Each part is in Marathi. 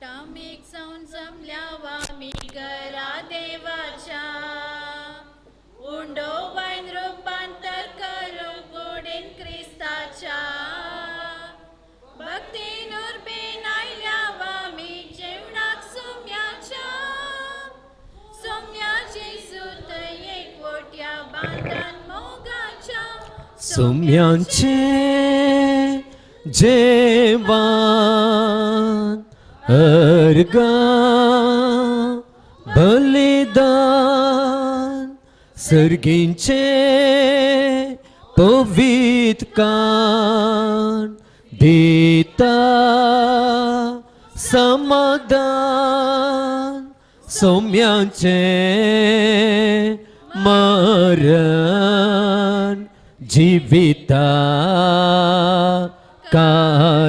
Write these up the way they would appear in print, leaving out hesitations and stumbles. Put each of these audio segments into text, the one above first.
टामिक जाऊन जमल्यावा मी घरा देवाच्या उंडो वाईन रूपांतर करून गोडीन क्रिस्ताच्या भक्तीन उर्बीन आयल्यावा मी जेवणाक सोम्याची सुत एकवट्या बांधन मोगाच्या सोम्यांचे जेवण अर्गा बलिदान सर्गींचे पवित्रकान दिता समाधान सोम्यांचे मरण जीविता कारण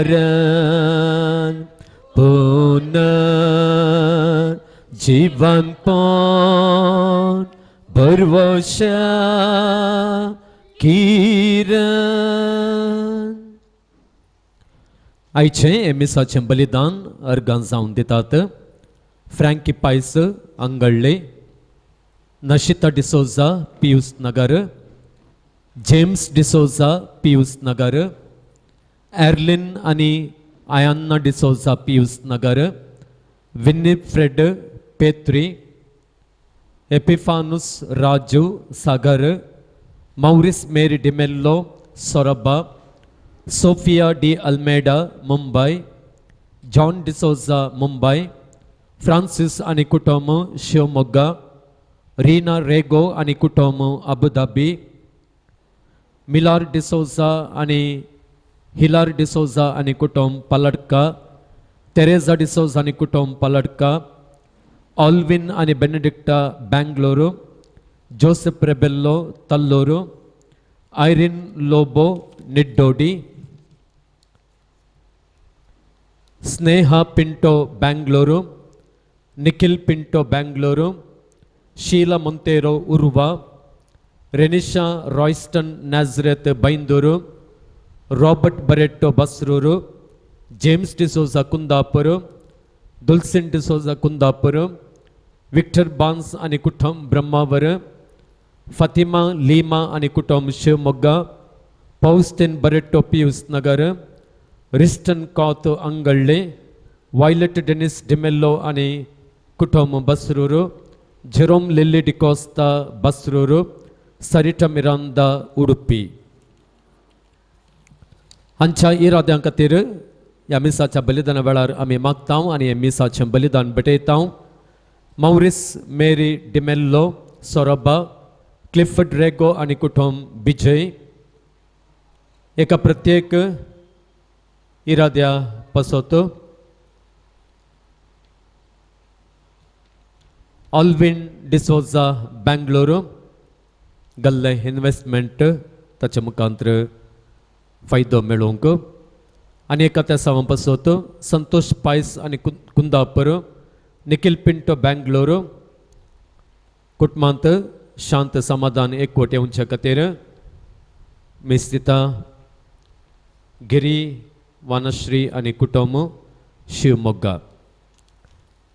जीवन पण भरवशा किरण आयचे एमिसाचे बलिदान अर्गां जावन दितात. फ्रँकी पायस अंगळ्ळे, Nashita D'Souza Pius Nagar, James D'Souza Pius Nagar, Erlin आणि Ayanna D'Souza Pius Nagar, Winifred Petri, Epiphanus Raju Sagar, Maurice Mary D'Mello Soraba, Sophia de Almeida Mumbai, John D'Souza Mumbai, Francis आणि कुटुंब शिवमोग्गा, रीना रेगो आणि कुटुंब अबुधाबी, मिलार डिसोजा आणि हिलार डिसोजा आणि कुटुंब पलडका, तेरेजा डिसोजा आणि कुटुंब पलडका, ऑल्विन आणि Benedicta Bengaluru, Joseph Rebello Talluru, Irene Lobo Niddodi, Sneha Pinto Bengaluru, Nikhil Pinto Bengaluru, Sheela Monteiro Urwa, Renisha Royston Nazareth Byndoor, Robert Barretto Basrur, James D'Souza Kundapur, Dulcine D'Souza Kundapur, Victor Bans आणि कुटुंब ब्रह्मावर, फातिमा लीमा आणि कुटुंब Shivamogga, Faustine Barretto Pius Nagar, Riston Couto Angalle, Violet Dennis D'Mello आणि कुटुंब Basrur, Jerome Lily D'Costa Basrur, Sarita Miranda Udupi. हांच्या इराद्यां खातीर ह्या मिसाच्या बलिदाना वेळार आमी मागतां आनी हे मिसाचें बलिदान भेटयतां. मौरिस मेरी डिमेल्लो सोरबा, क्लिफर्ड रेगो आणि कुटुंब बिजय. एका प्रत्येक इराद्या पासत ऑल्विन डिसोजा बेंगलोरू गल्ले इन्वेस्टमेंट ताचे मुखांतर फायदो मेळोवंक. आनी एका त्या सावन पासत संतोष पायस आणि कुंदापर, निखिल पिंटो बेंगलोरू कुटुंबांत शांत समाधान एकवट येवचे खातीर मिस्तिता गिरी वानश्री आणि कुटुंब शिवमोग्गा.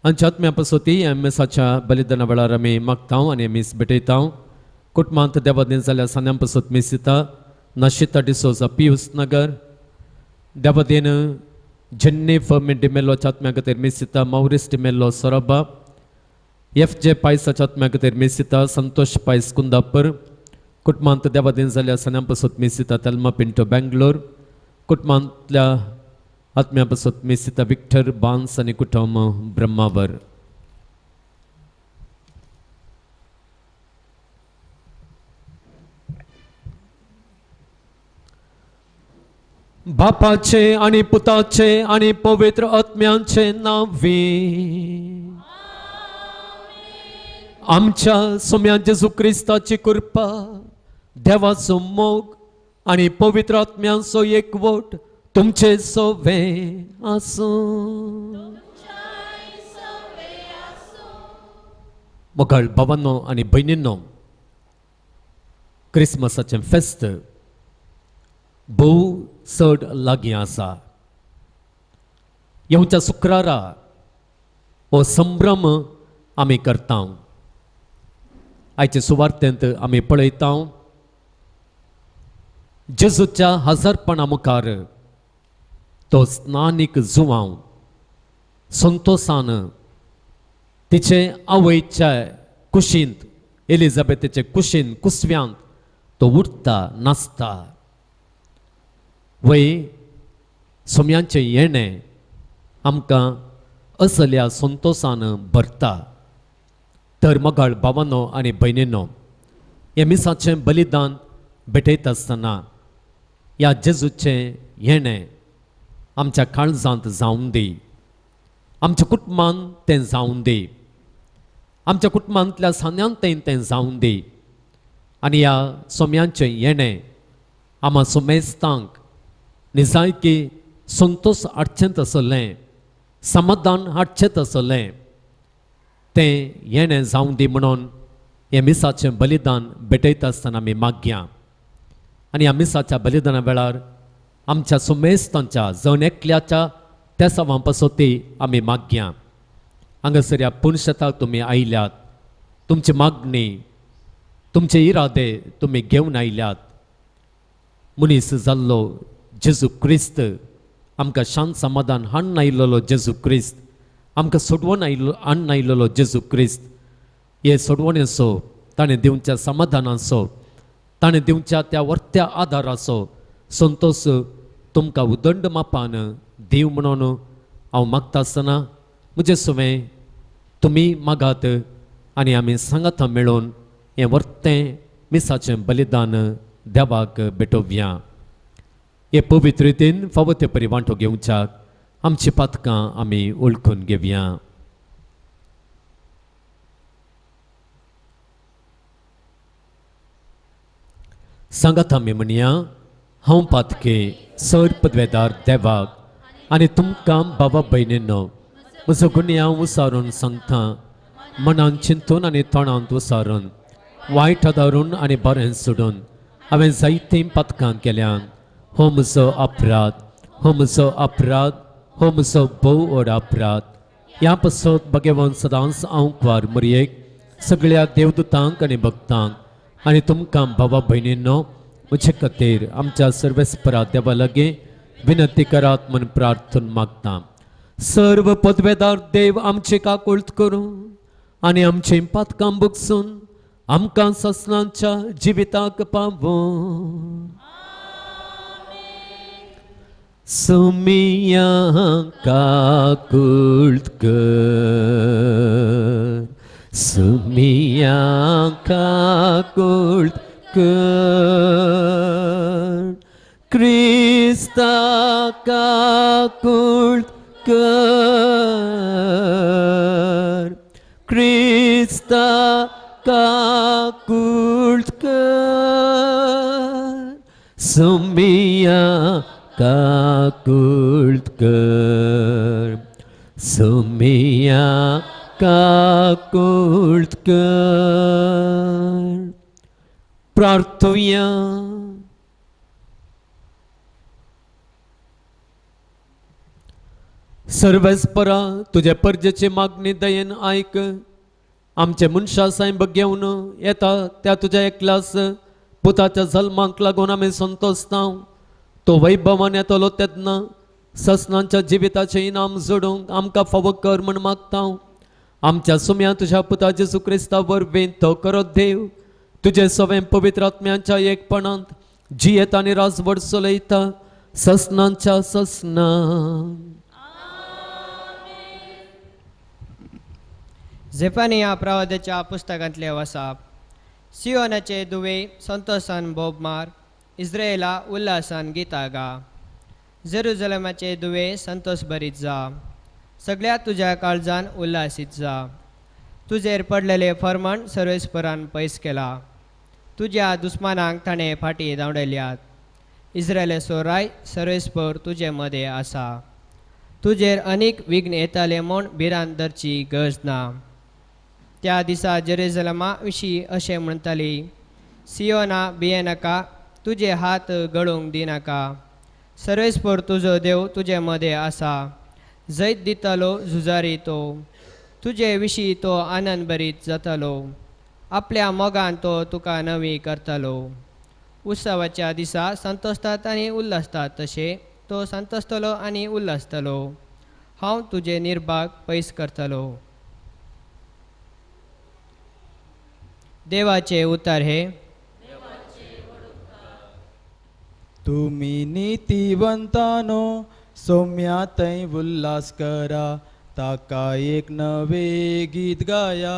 हांच्या आत्म्या पासती एमएसाच्या बलिदाना वेळार आमी मागतां आनी मीस भेटयतां. कुटुंबांत देवादीन जाल्या सान्यां पासत मिस्तिता नशिता डिसोजा पियुस नगर, देवादीन जेन्नी फर्मी डिमेल्लोच्या आत्म्या खातीर मिस्तिता मौरिस डिमेल्लो सोरबा, एफ.जे. पायसाच्या आत्म्या खातीर मिस्तिता संतोष पायस कुंदापूर. कुटुंबांत देवादीन जाल्या सान्यां पासत मिस्तिता तेल्मा पिंटो बेंगलोर. कुटुंबांतल्या आत्म्या पासत मिस्तिता विक्टर बान्स आणि कुटुंब ब्रह्मावर. बापाचे आणि पुताचे आणि पवित्र आत्म्यांचे नावी आमच्या सोम्या जेजू क्रिस्ताची कृपा, देवाचो मोग आणि पवित्र आत्म्यांचो एकवट तुमचे सोवे आसूं. मोगाळ भावांनो आणि भयणींनो, क्रिसमसाचें फेस्त भोव चड लागीं आसा. येवच्या शुक्रारा हो संभ्रम आमी करता आयचे सुवार्थेंत आमी पळयता जेजूच्या हजरपणा मुखार तो स्नानीक जुवांव संतोषान तिचे आवयच्या कुशींत एलिझाबेथीचे कुशीन कुसव्यांत तो उठता नाचता वय सोम्यांचे येणें आमकां असल्या संतोषान भरता तर मोगाळ भावांनो आनी भयणींनो हे मिसाचें बलिदान भेटयत आसतना ह्या जेजूचें येणें आमच्या काळजांत जावूं दी आमच्या कुटुंबांत तें जावूं दी आमच्या कुटुंबांतल्या सान्यांत तें जावूं दी आनी ह्या सोम्यांचें येणें आमा सोमेस्तांक निजायकी संतोष हाडचेंच आसलें समाधान हाडचेंच आसलें तें येणें जावं दी म्हणून हें मिसाचें बलिदान भेटयता आसतना आमी मागया आनी ह्या मिसाच्या बलिदाना वेळार आमच्या सुमेस्तांच्या जावन एकल्याच्या त्या सवां पासोती आमी मागया हांगासर ह्या पुणशेताक तुमी आयल्यात तुमची मागणी तुमचे इरादे तुमी घेवन आयल्यात मनीस जाल्लो जेजू क्रिस्त आमकां शांत समाधान हाडून आयिल्लो जेजू क्रिस्त आमकां सोडवून हाडून आयिल्लो जेजू क्रिस्त हे सोडवणेचो ताणें दिवच्या समाधानाचो ताणें दिवच्या त्या वर्त्या आदाराचो संतोष तुमकां उदंड मापान देव म्हणून हांव मागता आसतना म्हजें सुवें तुमी मागात आनी आमी सांगात मेळून हें वर्तें मिसाचें बलिदान देवाक भेटोवया हे पवित्र रितीन फावो ते परी वांटो घेवच्याक आमची पातकां आमी ओळखून घेवया सांगात आमी म्हणया हांव पातके सर पदवेदार देवाक आनी तुमकां बाबा भयणींनो म्हजो गुन्य हांव उसारून सांगता मनान चिंतून आनी तोंडांत उसारून वायट आदारून आनी बरें सोडून हांवें जायतीं पातकां केल्यान हो म्हजो अपराध हो म्हजो अपराध हो म्हजो भोव व्हड अपराध ह्या पासत भगवान सदांच हांव क्वार मरयेक सगळ्या देवदूतांक आनी भक्तांक आनी तुमकां भावा भयणींनो म्हजे खातीर आमच्या सर्वेस्परा देवा लागीं विनंती करात म्हूण प्रार्थना मागता सर्व पदवेदार देव आमची काकुळट करूं आनी आमची पातकां बुगसून आमकां ससनांच्या जिविताक पावूं सुमिया काकुळट कर सुमिया काकुळट कर क्रिस्ता काकुळट कर क्रिस्ता काकुळट कर सुमिया काकुळट कर सुमिया काकुळट कर प्रार्थुया सर्वेस्परा तुझे परजेची मागणी दयेन आयक आमचे मनशा साहेब घेवन येता त्या तुझ्या एकल्यास पुताच्या जल्माक लागून आमी संतोषता तो वैभवान येतलो तेन्ना ससनांच्या जिविताचें इनाम जोडूंक आमकां फावो कर म्हण मागता आमच्या सुम्या तुझ्या पुता जेजू क्रिस्ता वरवीं तो करत देव तुझे सवें पवित्र आत्म्याच्या एकपणांत जियेत आनी राजवड चलयता ससनांच्या ससना झेफानिया प्रवाद्याच्या पुस्तकांतले वसाप सियोनाचे दुवे संतोषान बोब मार इस्रायेला उल्हासान गिता गा जेरुजलेमाचे दुवे संतोष भरीत जा सगळ्या तुझ्या काळजान उल्हासीत जा तुझेर पडलेले फर्मण सर्वेस्परान पयस केला तुझ्या दुस्मानांक ताणें फाटी धांवडयल्यात इस्रायलेचो राय सर्वेस्पर तुजे मदें आसा तुझेर अनेक विघ्न येताले म्हूण भिरांत धरची गरज ना त्या दिसा जेरुजलेमा विशीं अशें म्हणटाली सियोना भियेनाका तुझे हात गळूंक दिनाका सर्वेस्पर तुजो देव तुजे मदें आसा जैत दितालो झुजारी तो तुजे विशीं तो आनंद भरीत जातलो आपल्या मोगान तो तुका नवी करतलो उत्सवाच्या दिसा संतोसतात आनी उल्हासतात तशे तो संतोसतलो आनी उल्हासतलो हांव तुजे निर्भाग पयस करतलो देवाचे उतर हे तुम्ही नीतिवंतानो सौम्या थंय उल्हास करा ताका एक नवे गीत गाया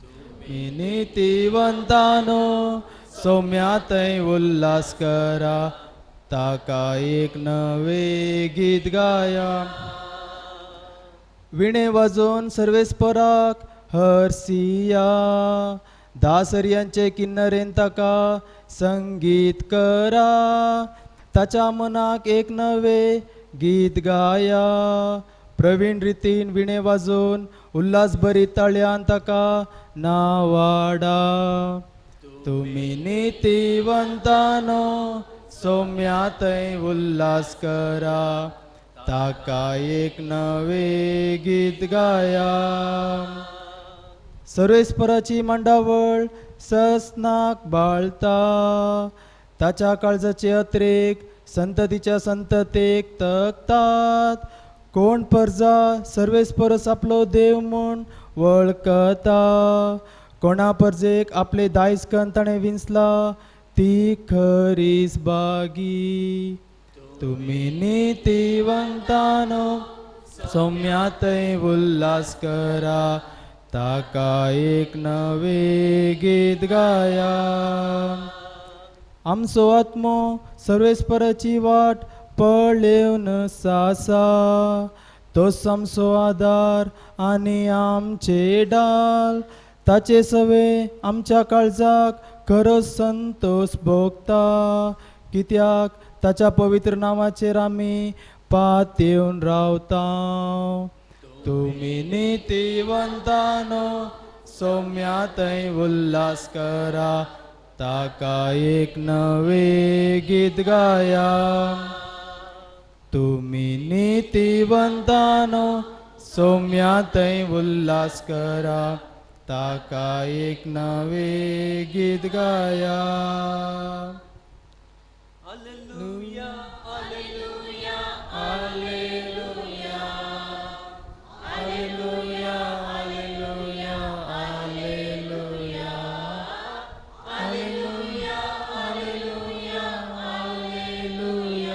तुम्ही नीतिवंतानो सौम्या थंय उल्हास करा ताका एक नवे गीत गाया विणे वाजोवन सर्वेस्पराक हर्सिया दासर्यांचे किन्नरेन ताका संगीत करा ताच्या मनाक एक नवे गीत गाया प्रवीण रितीन विणे वाजोवन उल्हास बरी ताळ्यान ताका नावाडा तुम्ही नीतिवंतानो सौम्या थंय उल्हास करा ताका एक नवे गीत गाया सर्वेस्पराची मांडावळ ससनाक बाळता ताच्या काळजाचे अत्रेक संततीच्या संततेक तकतात कोण परजा सर्वेस्परस आपलो देव म्हूण वळखता कोणा परजेक आपले दायजकन ताणें विंचला ती खरीच बागी तुम्ही नीतिवंतानो सौम्या थंय उल्हास करा ताका एक नवे गीत गाया आमचो आत्मो सर्वेस्पराची वाट पळेवन सासा तोच आमचो आदार आनी आमचे डाल ताचे सवे आमच्या काळजाक खरोच संतोष भोगता कित्याक ताच्या पवित्र नांवाचेर आमी पात येवन रावता तुम्ही नीतिवंतानो सौम्या थंय उल्हास करा ताका एक नवे गीत गाया तुम्ही नीतिवंतानो सौम्या थंय उल्हास करा ताका एक नवे गीत गाया hallelujah hallelujah hallelujah hallelujah hallelujah hallelujah hallelujah hallelujah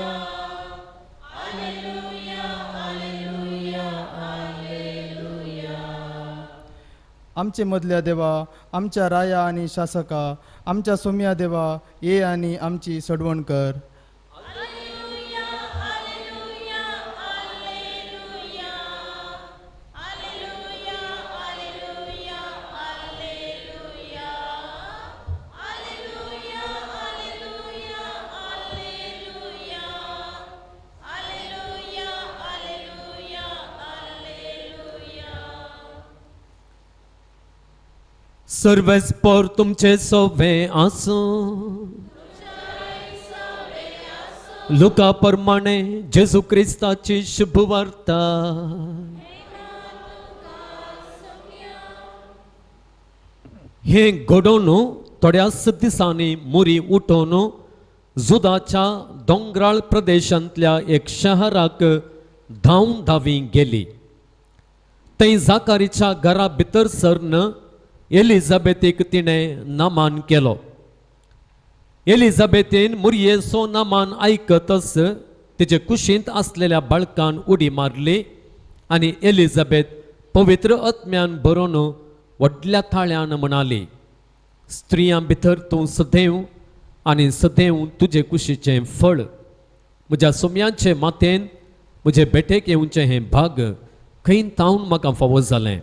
hallelujah hallelujah hallelujah आमचे मदल्या देवा आमच्या राया आणि शासका आमच्या सौम्या देवा ये आणि आमची सडवण कर सर्वेस्पर तुमचे सोवे आसो लुका प्रमाणे जेजू क्रिस्ताची शुभ वार्ता हे घडोवन थोड्याच दिसांनी मुरी उठोवन जुदाच्या दोंगराळ प्रदेशांतल्या एक शहराक धांवन धावी गेली थंय जाकारीच्या घरा भितर सरन एलिझाबेथीक तिणें नामान केलो एलिझाबेथीन मुरयेचो नामान आयकतच तिचे कुशींत आसलेल्या बाळकान उडी मारली आनी एलिझाबेथ पवित्र आत्म्यान भरून व्हडल्या थाळ्यान म्हणाली स्त्रियां भितर तूं सदैव आनी सदैव तुजे कुशीचें फळ म्हज्या सोम्याचे मातेन म्हजे बेटेक येवचें हें भाग खंय तावन म्हाका फावो जालें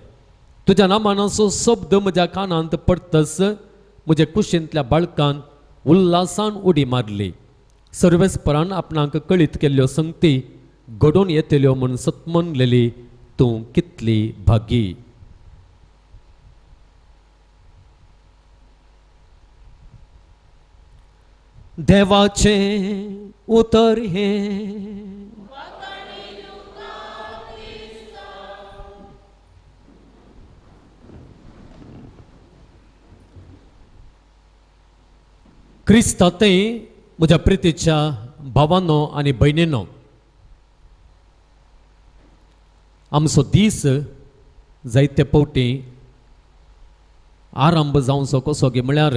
तुज्या नामानाचो शब्द म्हज्या कानांत पडटच म्हजे कुशींतल्या बाळकान उल्हासान उडी मारली सर्वेस्परान आपणाक कळीत केल्ल्यो संगती घडोवन येतल्यो म्हूण सतमनलेली तूं कितली भागी देवाचे उतर हे क्रिस्तांतय म्हज्या प्रितीच्या भावांनो आनी भयणींनो, आमचो दीस जायते फावटी आरंभ जावचो कसो गे म्हळ्यार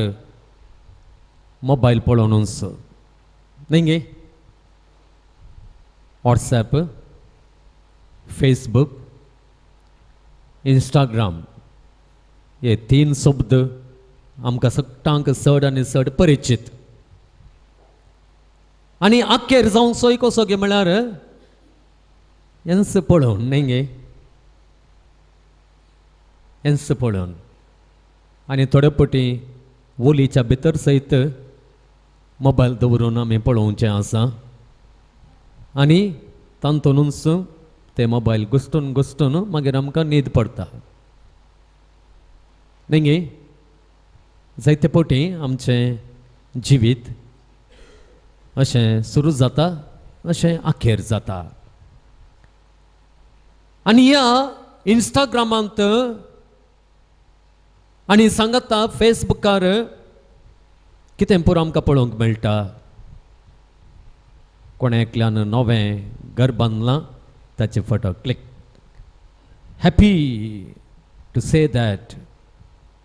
मोबायल पळोवनूच न्ही गे. व्हॉट्सॅप, फेसबुक, इंस्टाग्राम हे 3 शब्द आमकां सगळ्यांक चड आनी चड परिचीत. आनी आखेर जावचोय कसो गे म्हळ्यार हेंच पळोवन न्ही गे, हेंच पळोवन. आनी थोडे फावटी वोलीच्या भितर सयत मोबायल दवरून आमी पळोवचें आसा आनी तांतूनच ते मोबायल घुसटून घुसटून मागीर आमकां न्हीद पडटा न्ही गे. जायते फावटी आमचें जिवीत अशें सुरू जाता, अशें आखेर जाता. आनी ह्या इंस्टाग्रामांत आनी सांगाता फेसबुकार कितें पुरो आमकां पळोवंक मेळटा. कोणे एकल्यान नवें घर बांदलां ताचे photo click. Happy to say that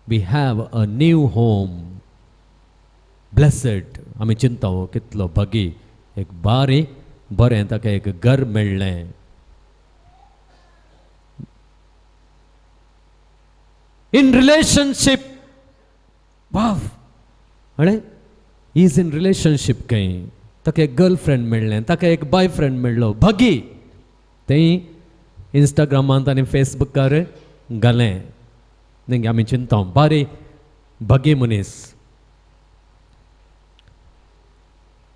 we have a new home. Blessed. आमी चिंता कितलो भागी, एक बरें ताका एक घर मेळ्ळें. इन रिलेशनशीप, वाव अळे इज इन रिलेशनशीप खंय, ताका एक गर्लफ्रेंड मेळ्ळें, ताका एक बॉयफ्रेंड मेळ्ळो, भागी. तें इंस्टाग्रामांत आनी फेसबुकार घालें न्ही. आमी चिंता बारी भागी मनीस.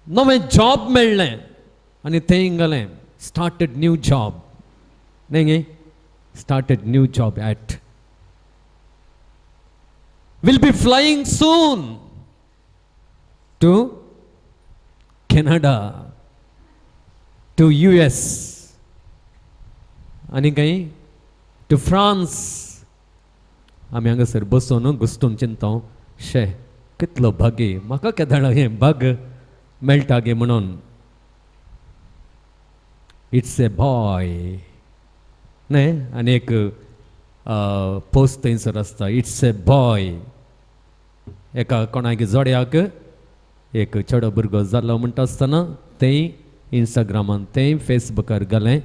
नवें जॉब मेळ्ळें आनी थंय घालें स्टार्टेड न्यू जॉब न्ही गे. Started new job at will be flying soon to Canada, to US, आणि काही to France. आमी हांगासर बसून घुसटून चिंता शे कितलो भागी, म्हाका केदाळ हें भाग मेळटा गे म्हणून. इट्स ए बॉय न्ही. आनी एक पोस्ट थंयसर आसता, इट्स ए बॉय. एका कोणाक जोड्याक एक चेडो भुरगो जालो म्हणटा आसतना तें इंस्टाग्रामांत तें फेसबुकार घालें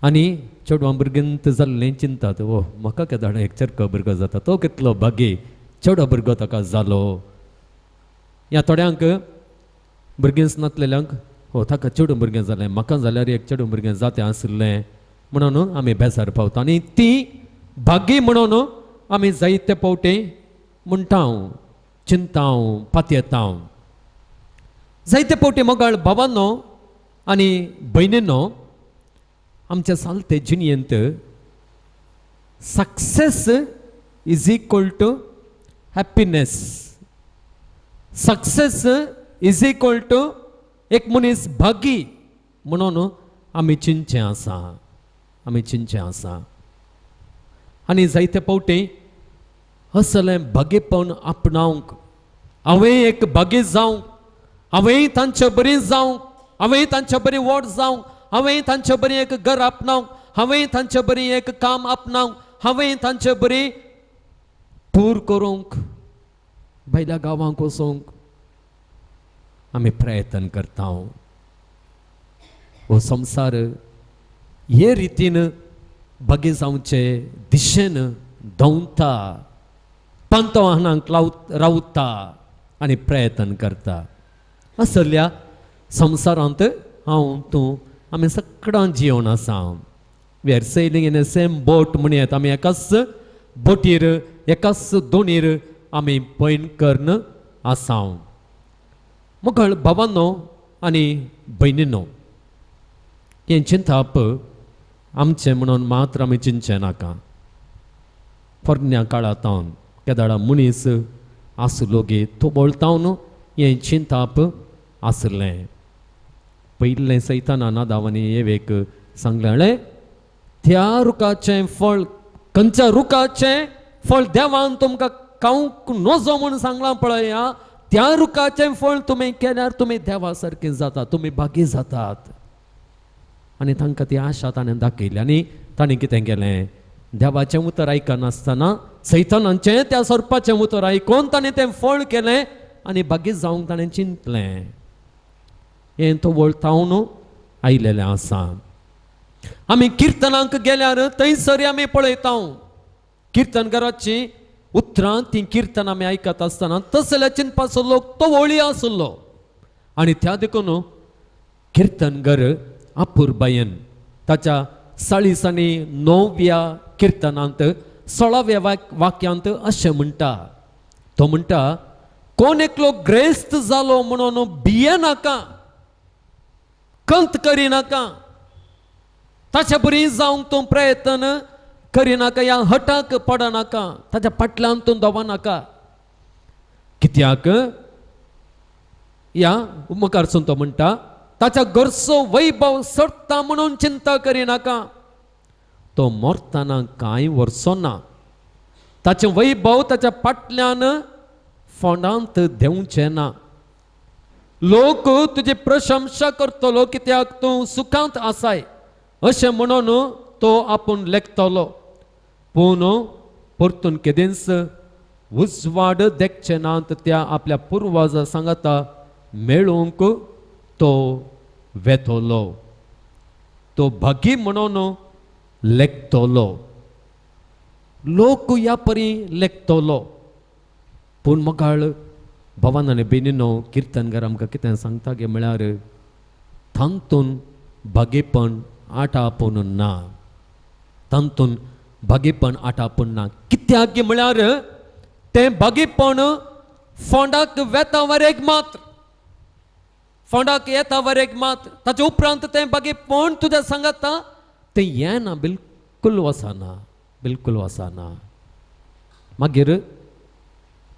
आनी चेडवां भुरगींत जाल्लें चिंतात, ओ म्हाका केदाळ एक चेरको भुरगो जाता, तो कितलो भागी, चेडो भुरगो ताका जालो. ह्या थोड्यांक भुरगींच नासलेल्यांक हो ताका चेडूं भुरगें जालें, म्हाका जाल्यार एक चेडूं भुरगें जातें आसलें म्हणून आमी बेजार पावता. आनी ती भागी म्हणून आमी जायते फावटी म्हणटा, चिंता, पातयेता. जायते फावटी मोगाळ भावांनो आनी भयणींनो, आमच्या सालते जिणेंत success is equal to happiness. Success is equal to एक मनीस भागी म्हणून आमी चिंतचें आसा, आमी चिंतचें आसा. आनी जायते फावटी असलें भागीपण आपणावंक, हांवें एक भागी जावंक, हांवें तांचे बरी जावंक, हांवें तांचे बरी व्हड जावंक, हांवें तांचे बरी एक घर आपणावंक, हांवें तांचे बरी एक काम आपणावंक, हांवें तांचे बरी टूर करूंक, भायल्या गांवांक वचूंक आमी प्रयत्न करता. हो संवसार हे रितीन भागी जावचे दिशेन धांवता, पंतवाहनांक रावता आनी प्रयत्न करता. असल्या संवसारांत हांव तूं आमी सगळां जिवन आसा. We are sailing in a same boat म्हण येता. आमी एकाच बोटीर, एकाच दोणीर आमी पैन करन आसा. मुखार भावांनो आनी भयणींनो, हें चिंतप आमचें म्हणून मात्र आमी चिंतचें नाका. पोरण्या काळांत केदाळा मनीस आसलो गे तो बोलतावन हें चिंतप आसलें. पयलें सैताना नादावांनी येवेक सांगलें, त्या रुखाचें फळ, खंयच्या रुखाचें फळ देवान तुमकां खावंक नजो म्हूण सांगलां पळया, त्या रुखाचें फळ तुम्ही केल्यार तुम्ही देवा सारके जातात, तुम्ही भागी जातात. आनी तांकां ती आशा ताणें दाखयली. आनी ताणें कितें केलें, देवाचें उतर आयकनासतना सैतानाचें त्या सर्पाचें उतर आयकून ताणें तें फळ केलें आनी भागी जावंक ताणें चिंतलें. हें तो वळतावन आयलेलें आसा. आमी किर्तनांक गेल्यार थंयसर आमी पळयता किर्तनकाराची उतरां ती किर्तन आमी आयकत आसतना तसल्या चिंतपाचो लोक तो वळी आसलो. आनी त्या देखून किर्तनकार अपूर्बायेन ताच्या 40 आनी 9व्या किर्तनांत 16व्या वाक्यांत अशें म्हणटा. तो म्हणटा, कोण एकलो ग्रेस्त जालो म्हणून भियेनाका, कंत करिनाका, ताच्या बरी जावंक तूं प्रयत्न करिनाका, या हटाक पडनाका, ताच्या फाटल्यान तूं दवनाका. कित्याक या मुखारसून तो म्हणटा, ताच्या घरचो वैभव सडटा म्हणून चिंता करिनाका. तो मरतना कांय वर्सो ना. ताचें वैभव ताच्या फाटल्यान फोंडांत देंवचें ना. लोक तुजी प्रशंसा करतलो कित्याक तूं सुखांत आसाय अशें म्हणून तो आपूण लेखतलो. पूण परतून केदेंच उजवाड देखचे नात त्या आपल्या पुर्वजां सांगता मेळूंक तो वेतलो. तो भागी म्हणून लेखतलो. लोक ह्या परी लेखतलो. पूण मोगाळ भवान आनी बेनिनो किर्तनकार आमकां कितें सांगता गे म्हळ्यार तांतून भागेपण आटापून ना. तांतून भागेपण आटापून ना. कित्याक गे म्हळ्यार तें भागेपण फोंडाक वेता वरेक मात्र, फोंडाक येता वरेक मात्र. ताचे उपरांत तें भागेपण तुज्या सांगता तें येना, बिलकुल वचना, बिलकुल वचना. मागीर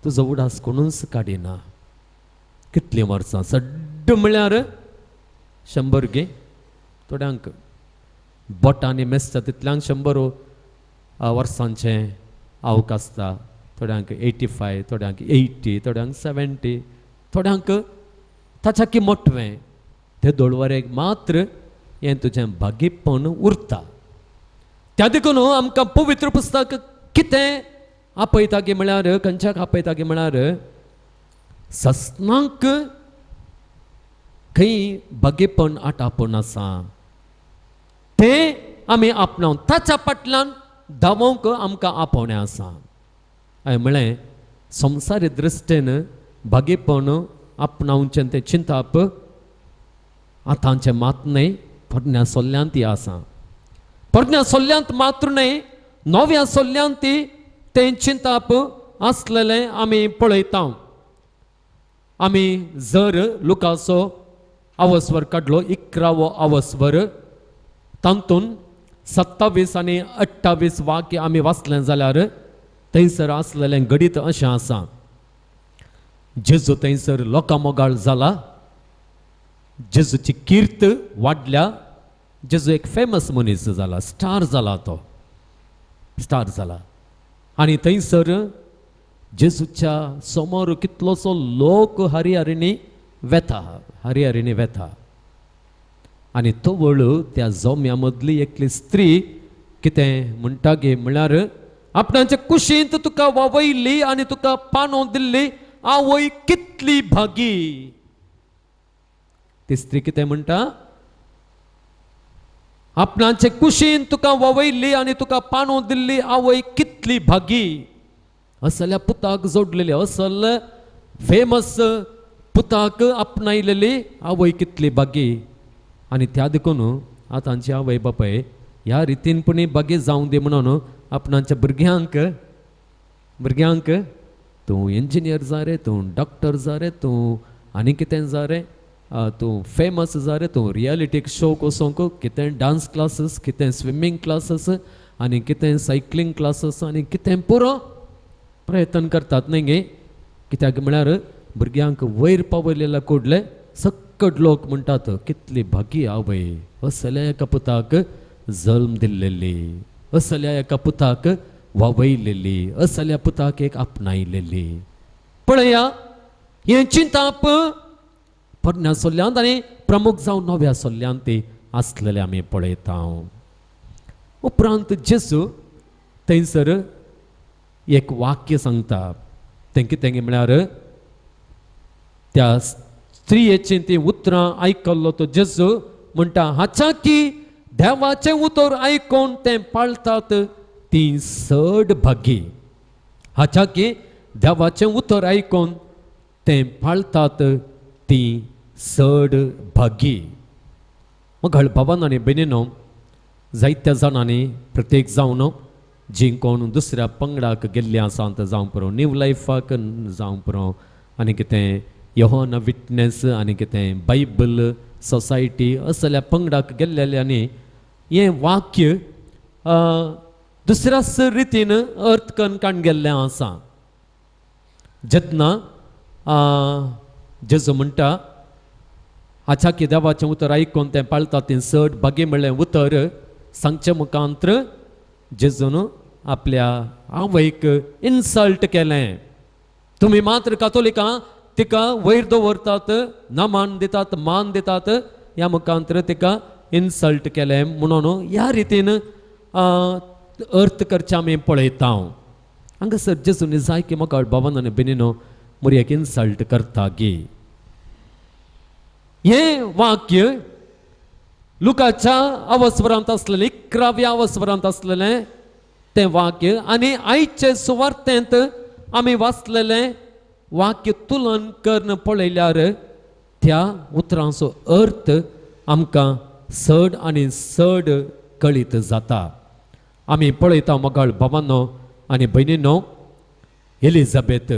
तुजो उडास कोणूच काडिना. कितलीं वर्सां सड्ड म्हळ्यार 100 गे. थोड्यांक बोटांनी मेसता तितल्यांक 100 वर्सांचें आवक आसता. थोड्यांक 85, थोड्यांक 80, थोड्यांक 70, थोड्यांक ताच्या मोठवें. ते दोळवरेक मात्र हें तुजें भागीपण उरता. त्या देखून आमकां पवित्र पुस्तक कितें आपयता गे म्हळ्यार, खंयच्याक आपयता गे म्हळ्यार सस्नांक खंय भागेपण आटापूण आसा तें आमी आपणावन ताच्या फाटल्यान धांवोवंक आमकां आपोवणें आसा. हांवें म्हळें संवसारी दृश्टेन भागेपण आपणावचें तें चिंतप आतांचें मात न्हय, पोरण्या सोल्ल्यांत आसा. पोरण्या सोल्ल्यांत मात्र न्हय, नव्या सोल्ल्यांत तें चिंतप आसलेलें आमी पळयता. आमी जर लुकाचो आवस्वर काडलो 11वो आवस्वर, तातूंत 27 आनी 28 वाक्य आमी वाचलें जाल्यार थंयसर आसलेलें गणीत अशें आसा. जेजू थंयसर लोकां मोगाळ जाला. जेजूची कीर्त वाडल्या. जेजू एक फेमस मनीस जाला, स्टार जाला, तो स्टार जाला. आनी थंयसर जेजूच्या समोर कितलोसो लोक हरिहरिणी वेता. आनी तो वळ त्या जोम्या मदली एकली स्त्री कितें म्हणटा गे म्हळ्यार, आपणाच्या कुशींत तुका वावयली आनी तुका पानो दिल्ली आवय कितली भागी. ती स्त्री कितें म्हणटा, आपणाचे कुशीन तुका वावयली आनी तुका पानो दिल्ली आवय कितली भागी. असल्या पुताक जोडलेली, असल फेमस पुताक आपणायलेली आवय कितली भागी. आनी त्या देखून आतांची आवय बापाय ह्या रितीन पुणी भागी जावं दी म्हणून आपणाच्या भुरग्यांक तूं इंजिनियर जा रे, तूं डॉक्टर जा रे, तूं आनी कितें जा रे, तूं फेमस जा रे, तूं रियलिटीक शोक वचोंक, कितें डांस क्लासीस, कितें स्विमींग क्लासीस आनी कितें सायकलींग क्लासीस आनी कितें पुरो प्रयत्न करतात न्ही गे. कित्याक म्हळ्यार भुरग्यांक वयर पावयलेल्या कोडले सकट लोक म्हणटात कितली भागी आवय, असल्या एका पुताक जल्म दिल्लेली, असल्या एका पुताक वावयलेली, असल्या पुताक एक आपणायलेली. पळया हे चिंताप पोरण्या सोल्ल्यांत आनी प्रमुख जावन नव्या सोल्ल्यांत ती आसलेले आमी पळयता उपरांत जेजू थंयसर एक वाक्य सांगता तें कितें म्हळ्यार त्या स्त्रियेचीं ती उतरां आयकल्लो तो जेजू म्हणटा हाच्या की देवाचें उतर आयकून तें पाळतात ती चड भागी हाच्या की देवाचें उतर आयकून तें पाळतात ती चड भागी मग भावान आनी भयणीनो जायत्या जाणांनी प्रत्येक जावन जी कोण दुसऱ्या पंगडाक गेल्ली आसात जावं पुरो न्यू लायफाक जावं पुरो आनी कितें यहोवाना विटनेस आनी कितें बायबल सोसायटी असल्या पंगडाक गेल्लेल्यांनी हें वाक्य दुसऱ्याच रितीन अर्थ करून काण गेल्लें आसा जेन्ना जेजू म्हणटा हाच्या की देवाचें उतर आयकून तें पाळता तें चड भागी म्हणलें उतर सांगचे मुखांत्र जेजून आपल्या आवयक इन्सल्ट केलें तुमी मात्र कातोलिकां तिका वयर दवरतात ना मान दितात मान दितात ह्या मुखांत्र तिका इन्सल्ट केलें म्हणून ह्या रितीन अर्थ करचे आमी पळयता हांगासर जेजून जाय की म्हाका भावान आनी भयणीनो मुरयेक इन्सल्ट करता गे हे वाक्य लुकाच्या अवस्वरांत असलेलें 11व्या अवस्वरांत असलेलें तें वाक्य आनी आयचे सुवार्तेंत आमी वाचलेलें वाक्य तुलन करून पळयल्यार त्या उतरांचो अर्थ आमकां चड आनी चड कळीत जाता आमी पळयता मोगाळ भावांनो आनी भयणीनो एलिझाबेथ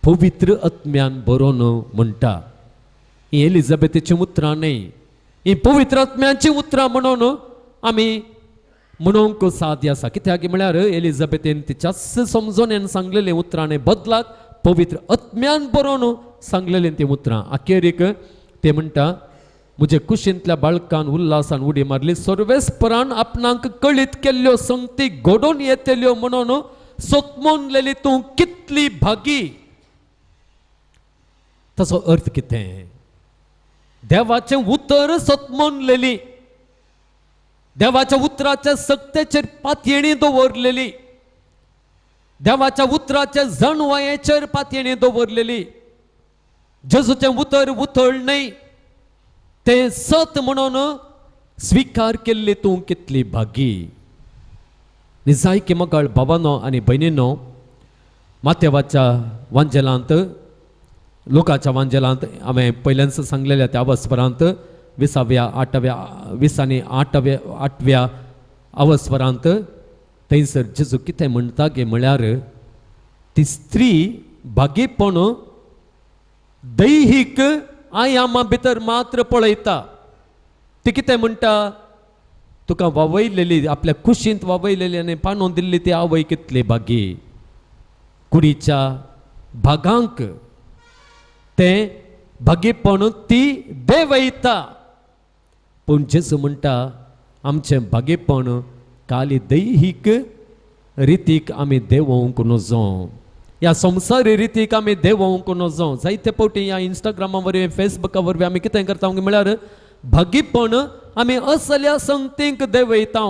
पवित्र आत्म्यान बरोवन म्हणटा ही एलिझाबेथीची उतरां न्ही ही पवित्र आत्म्याची उतरां म्हणून आमी म्हणूंक साध्य आसा कित्याक म्हळ्यार एलिझाबेथीन तिच्याच समजोनेन सांगलेलीं उतरां न्ही बदलाक पवित्र आत्म्यान बरोवन सांगलेलीं तीं उतरां अखेरीक ते म्हणटा म्हजे कुशींतल्या बाळकान उल्हासान उडी मारली सर्वेस्परान आपणाक कळीत केल्ल्यो संगती घडोवन येतल्यो म्हणून सोतमोनलेली तूं कितली भागी ताचो अर्थ कितें देवाचें उतर सतमोनलेली देवाच्या उतराच्या सक्तेचेर पातयेणी दवरलेली देवाच्या उतराच्या जणवयेचेर पातयेणी दवरलेली जेजूचें उतर उतर न्ही तें सत म्हणून स्विकार केल्ली तूं कितली भागी निजाय की मोगाळ भावांनो आनी भयणीनो मातेवाच्या वांजेलांत लोकाच्या वांजेलांत हांवें पयल्यानच सांगलेल्या त्या अवस्वरांत 8व्या अवस्वरांत थंयसर जेजू कितें म्हणटा गे म्हळ्यार ती स्त्री भागीपण दैहीक आयामा भितर मात्र पळयता ती कितें म्हणटा तुका वावयलेली आपल्या कुशींत वावयलेली आनी पांडून दिल्ली ती आवय कितली भागी कुडीच्या भागांक तें भागीपण ती देवयता पूण जेजू म्हणटा आमचें भागीपण खाली दैहीक रितीक आमी देवोवंक नजो ह्या संवसारी रितीक आमी देवोवंक नजो जायते फावटी ह्या इंस्टाग्रामा वरवीं फेसबुका वरवीं आमी कितें करता म्हळ्यार भागीपण आमी असल्या संगतींक देवयता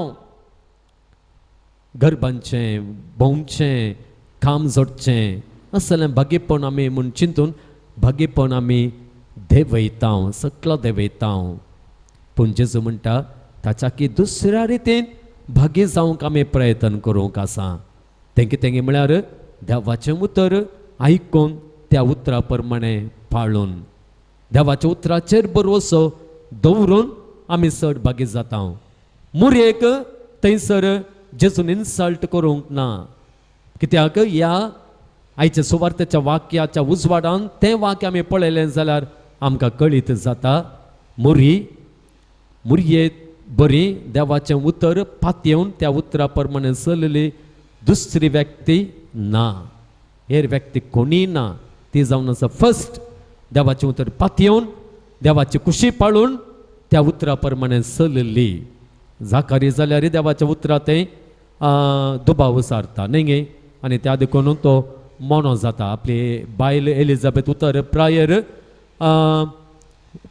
गरबांचें भोंवचें काम जोडचें असलें भागीपण आमी म्हूण चिंतून भागीपण आमी देवयता सकलो देवयता पूण जेजू म्हणटा ताच्या की दुसऱ्या रितीन भागी जावंक आमी प्रयत्न करूंक आसा तें कितें म्हळ्यार देवाचें उतर आयकून त्या उतरा प्रमाणे पाळून देवाच्या उतराचेर भरवसो दवरून आमी चड भागी जाता मुरयेक थंयसर जेजून इन्सल्ट करूंक ना कित्याक ह्या आयच्या सुवार्तेच्या वाक्याच्या उजवाडान तें वाक्य आमी पळयलें जाल्यार आमकां कळीत जाता मुरये बरी देवाचें उतर पातयेवन त्या उतरा प्रमाणे चलली दुसरी व्यक्ती ना हेर व्यक्ती कोणी ना ती जावन आसा फर्स्ट देवाचें उतर पातयेवन देवाची खुशी पाळून त्या उतरा प्रमाणे चलली जाकारी जाल्यार देवाच्या उतरा तें दुबाव सारता न्ही गे आनी त्या देखून तो मोनो जाता. आपली बायल एलिझाबेथ उतर प्रायर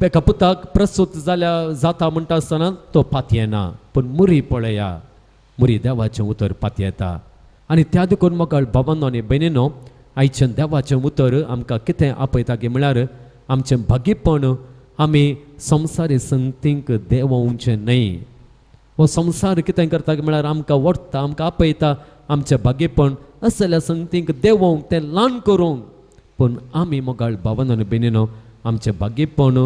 एका पुताक प्रसूत जाता म्हणटा आसतना तो पातयेना. पण मुरी पळया, मुरी देवाचें उतर पातयेता. आनी त्या देखून मोगाळ भावांनो आनी भयणीनो, आयचें देवाचें उतर आमकां कितें आपयता की म्हळ्यार आमचें भागीपण आमी संवसारी संगतींक देंवोवचें न्हय. हो संवसार कितें करता की म्हळ्यार आमकां व्हरता, आमकां आपयता आमचें भागीपण असल्या संगतींक देंवोवंक, तें ल्हान करूंक. पूण आमी मोगाळ भावांनो आनी भयणीनो, आमचें भागीपण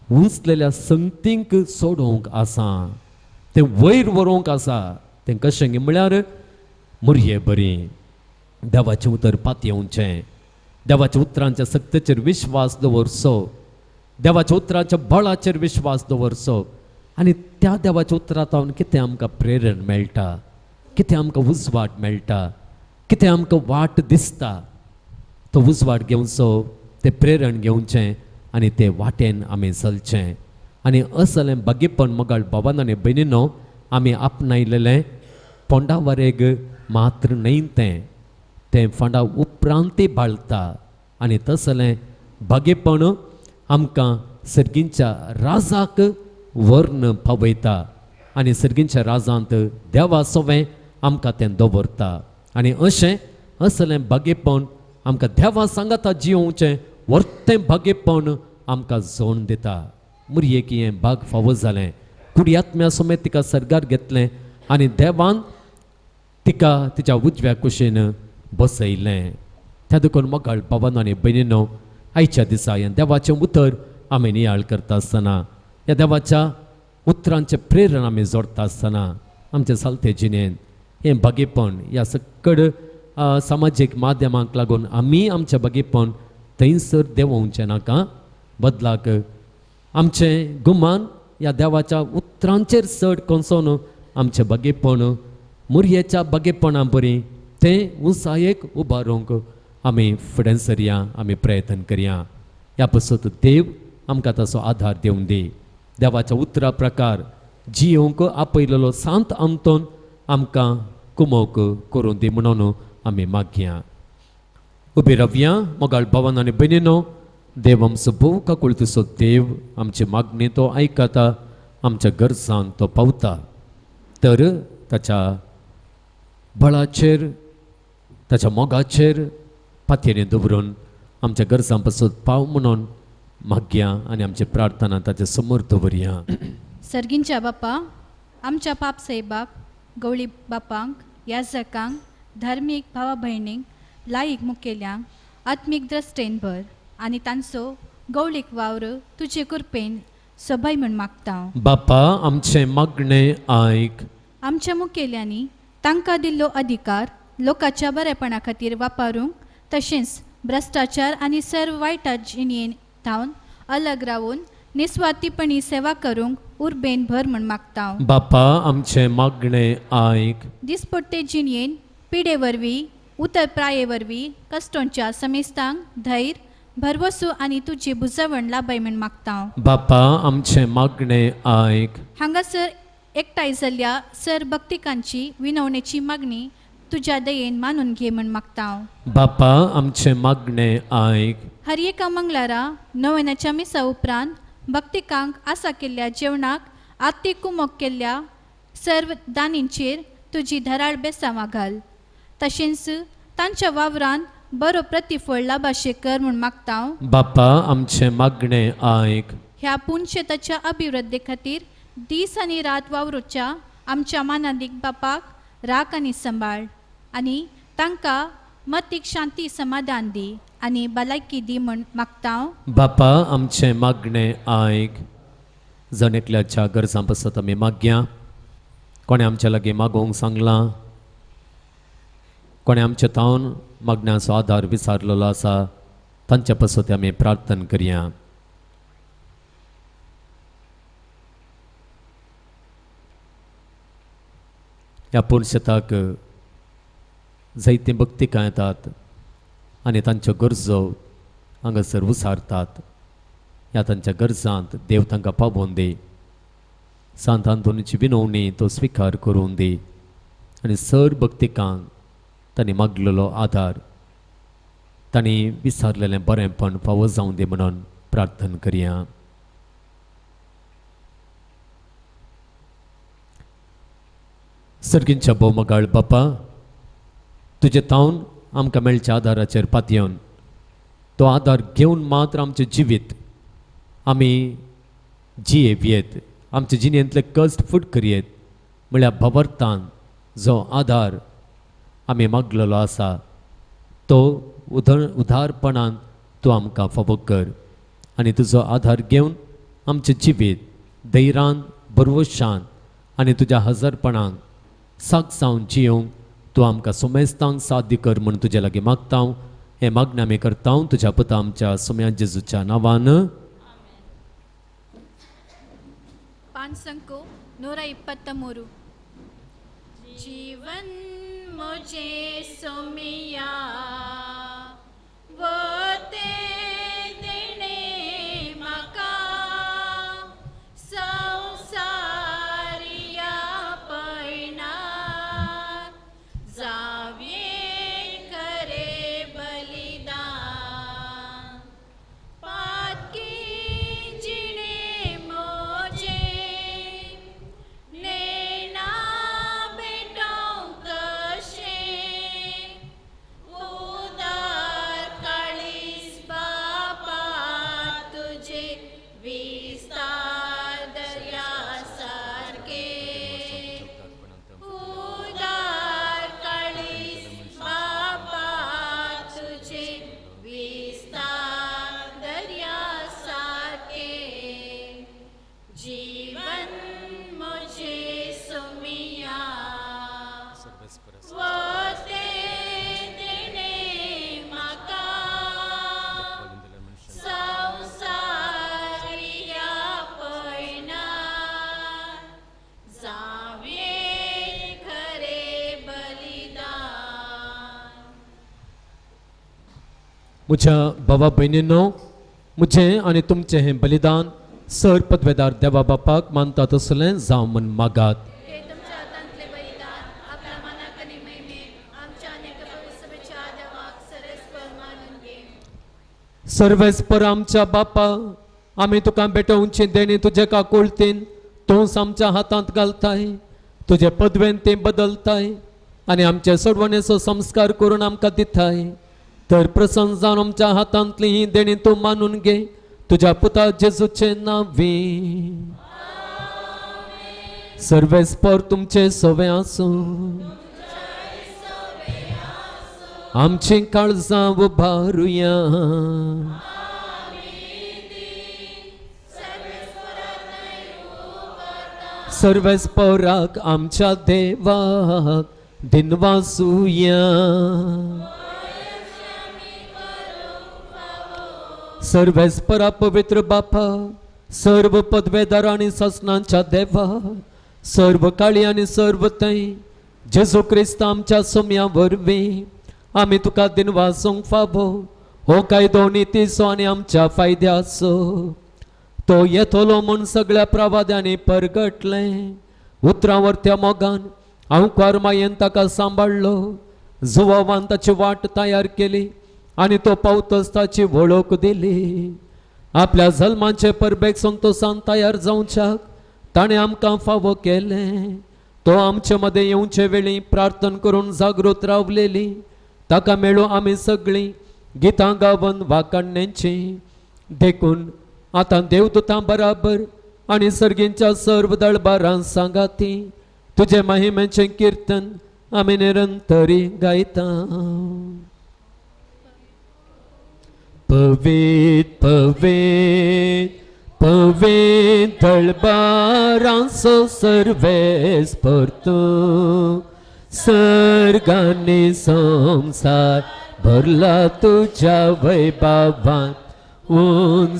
उंचलेल्या संगतींक सोडूंक आसा, तें वयर व्हरूंक आसा. तें कशें म्हळ्यार मुरये बरी, देवाचें उतर पातयेवचें, देवाच्या उतरांच्या सक्तीचेर विश्वास दवरचो, देवाच्या उतरांच्या बळाचेर विश्वास दवरचो. आनी त्या देवाच्या उतरांतल्यान कितें आमकां प्रेरण मेळटा, कितें आमकां उजवाड मेळटा, कितें आमकां वाट दिसता, तो उजवाड घेवचो, तें प्रेरण घेवचें आनी ते वाटेन आमी चलचें. आनी असलें भागीपण मोगाळ भावांनो आनी भयणीनो आमी आपणायलेलें फोंडा वरेग मात्र न्हय, तें फोंडा उपरांतय बाळता. आनी तसलें भागीपण आमकां सर्गींच्या राजाक व्हरून पावयता. आनी सर्गींच्या राजांत देवा सोवें आमकां तें दवरता. आनी अशें असलें भागीपण आमकां देवा सांगाता जियोवचें, व्हरतें भागीपण आमकां जोड दिता. मुरयेक हें भाग फावो जालें. कुडियात्म्या समेत तिका सर्गार घेतलें आनी देवान तिका तिच्या उजव्या कुशीन बसयलें. त्या देखून मोगाळ भावांनो आनी भयणीनो, आयच्या दिसा हें देवाचें उतर आमी नियाळ करता आसतना, ह्या देवाच्या उतरांचें प्रेरण आमी जोडटा आसतना आमच्या चलते जिणेंत हें भागीपण ह्या सकड सामाजीक माध्यमांक लागून आमी आमचें भागीपण थंयसर देंवोवचें नाका. बदलाक आमचें गुमान ह्या देवाच्या उतरांचेर चड कोसोन आमचें भागीपण मुरयेच्या भागीपणा बरी तें उंचायेक उबारूंक आमी फुडें सरया, आमी प्रयत्न करया. ह्या पासून देव आमकां ताचो आधार दिवंक दी. देवाच्या उतरा प्रकार जियोवंक आपयलेलो सांत आंतोन आमकां कुमोक करून दी म्हणून आमी मागया. उबी रावया. मोगाळ भावांनो आनी भयणीनो, देव आमचो भोव काकुळतीचो देव आमची मागणी तो आयकता, आमच्या गरजांक तो पावता. तर ताच्या बळाचेर, ताच्या मोगाचेर पातयेनी दवरून आमच्या गरजां पासून पाव म्हणून मागया आनी आमची प्रार्थना ताचे समोर दवरया. सर्गींच्या बापा, आमच्या पाप साहेबाक, गवळी बापांक, याजकांक, धार्मीक भावा भयणींक, लायीक मुखेल्यांक आत्मीक द्रश्टेन भर आनी तांचो गवळीक वावर तुजे कृपेन सभय म्हूण मागता. बापा, आमचे मागणें आयक. आमच्या मुखेल्यांनी तांकां दिल्लो अधिकार लोकांच्या बरेपणा खातीर वापरूंक, तशेंच भ्रश्टाचार आनी सर्व वायटा जिणेन थावन अलग रावून निस्वार्थीपणी सेवा करूंक उर्बेन भर म्हूण मागता. बापा, आमचे मागणें आयक. दिसपट्टे जिणेन पिडे वरवीं उतर प्राये वरवीं कश्टांच्या समेस्तांक धैर्य, भरवसो आनी तुजी बुजवण लाभय म्हूण मागता. बापा, आमचे मागणें आयक. हांगासर एकठांय जाल्ल्या सर भक्तिकांची विनवणेची मागणी तुज्या दयेन मानून घे म्हूण मागता. बापा, आमचे मागणें आयक. हर एका मंगळारा नोवेनाच्या मिसा उपरांत भक्तिकांक आसा केल्ल्या जेवणाक आत्तीक कुमोक केल्ल्या सर्व दानींचेर तुजी धराळ बेसांवां घाल. तशेंच तांच्या वावरान बरो प्रतिफळ लाभाशे कर म्हूण मागता. बापा, आमचे मागणें आयक. ह्या पुणशेताच्या अभिवृद्धी खातीर दीस आनी रात वावरूच्या आमच्या मानादीक बापाक राख आनी सांबाळ आनी तांकां मतीक शांती समाधान दी आनी भलायकी दी म्हूण मागता. बापा, आमचे मागणें आयक. जण एकल्याच्या गरजां पासत आमी मागया. कोणें आमच्या लागीं मागोवंक सांगलां, कोणें आमच्या तावन मागण्याचो आधार विचारलेलो आसा, तांच्या पासत आमी प्रार्थना करया. ह्या पुणशेताक जायतीं भक्तिकां येतात आनी तांच्यो गरजो हांगासर उसारतात. ह्या तांच्या गरजांत देव तांकां पावोवन दी. सांत आंतोनीची विनवणी तो स्विकार करून दी आनी सर भक्तिकांक तांणी मागलेलो आधार तांणी विसरलेलें बरेंपण फावो जावं दी म्हणून प्रार्थना करया. सर्गींच्या भोवमगाळ बापा, तुजे तावन आमकां मेळच्या आदाराचेर पातयेवन तो आदार घेवन मात्र आमचें जिवीत आमी जियेवयेत, आमच्या जिणेंतले कश्ट फूट करयेत. म्हळ्यार भबरतान जो आदार आमी मागलेलो आसा तो उदारपणान तूं आमकां फावो कर आनी तुजो आधार घेवन आमचें जिवीत धैर्यान बरवशान आनी तुज्या हजरपणान साक जावन जियोंक तूं आमकां सुमेस्तांक साध्य कर म्हूण तुजे लागीं मागता. हें मागणें आमी करता तुज्या पुता आमच्या सुम्या जेजूच्या नांवान. पानसंको 123 जीवन मुझे सोमिया वो ते देणे म्हाका संवसारिया पैणार जावे करे बलिदान पातकी जिणे मोजे नेना बेटाव कशे उदार काळीस बापा तुझे विस्तार दर्या सारखे उदार काळीस बापा तुझे विस्तार दर्या सारखे जीवन मुझे सुमिया वो ते देणे म्हाका संवसारिया पैणार जावे खरे बलिदान. म्हज्या भावा भयणींनो, म्हजें आनी तुमचें हें बलिदान सर पदवेदार देवा बापाक मानता तसलें जावं म्हूण मागात. हे तुमच्या हातांतले बलिदान आपल्या मनाक आनी महिमेक आमच्या अनेक पवित्रतेच्या देवाक सरस्पर मानून घे. सर्वेस्पर आमच्या बापा, आमी तुका भेटोवची देणी तुजे काकुळतीन तूंच आमच्या हातांत घालताय, तुजे पदवेन तें बदलताय आनी आमचे सोडवणेचो संस्कार करून आमकां दिताय. तर प्रसन्न जावन आमच्या हातांतली ही देणी तूं मानून घे तुज्या पुता जेजूचे नांवी. सर्वेस्पर तुमचे सवे आसूं, आमची काळजां उबारुया. सर्वेस्पराक आमच्या देवाक दिनवासुया. सर्वेस्परा पवित्र बापा, सर्व पदवेदार आनी ससनांच्या देवा, सर्व काळी आनी सर्व तै जेजू क्रिस्त आमच्या सोम्या वरवीं आमी तुका दिनवासूंक फावो हो कायदो नितीचो आनी आमच्या फायद्याचो. तो येतलो म्हूण सगळ्या प्रवाद्यांनी परगटले. उतरावरत्या मोगान हांव मायेन ताका सांबाळलो. जुवावान ताची वाट तयार केली आनी तो पावतच ताची वळख दिली. आपल्या जल्माचे परबेक संतोषान तयार जावच्याक ताणें आमकां फावो केलें. तो आमचे मदें येवचे वेळी प्रार्थना करून जागृत रावलेली. ताका मेळून आमी सगळीं गितां गावन वाकाडण्याची देखून आतां देवदूतां बराबर आनी सर्गींच्या सर्व दळबारां सांगाती तुजे महिमेचें कीर्तन आमी निरंतरी गायता. पवित पवित पवित दळबारांचो सर्वेस्पर तूं, सर्गांनी संसार भरला तुज्या वैभवान.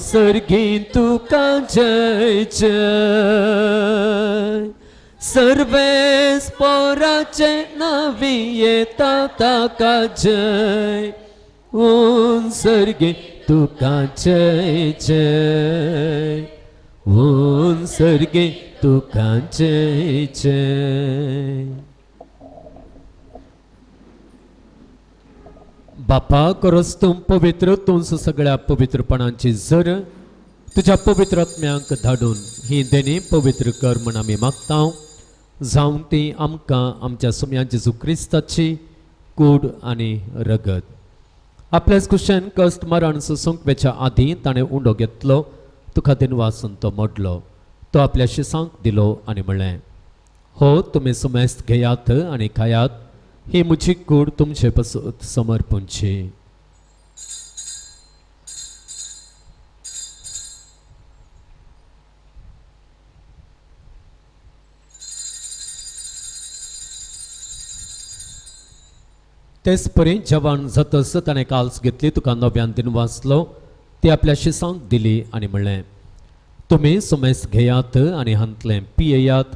सर्गी तुका जय जय. सर्वेस्पराचे नावी येता ताका जय. सर्गी तुका जय जय. सर्गी तुका जय जय. बापा खरोच तूं पवित्र तूंच सगळ्या पवित्रपणांची जर तुझ्या पवित्र आत्म्यांक धाडून ही देणी पवित्र कर म्हण आमी मागता जावं ती आमकां आमच्या सुम्या जेजू क्रिस्ताची कूड आनी रगत. आपल्याच कुशेन कश्ट मरण सुसंकवेच्या आदीं ताणें उंडो घेतलो तुका दिनवासून तो मोडलो तो आपल्या शिसांक दिलो आनी म्हणलें हो तुमी सुमेस्त घेयात आनी खायात ही म्हजी कूड तुमचे पसून समर्पूंची. तेच परी जेवण जातस ताणें काल्स घेतली तुका नव्यान दिनवासलो ती आपल्या शिसांक दिली आनी म्हणलें तुमी सुमेस्त घेयात आनी हांतलें पियेयात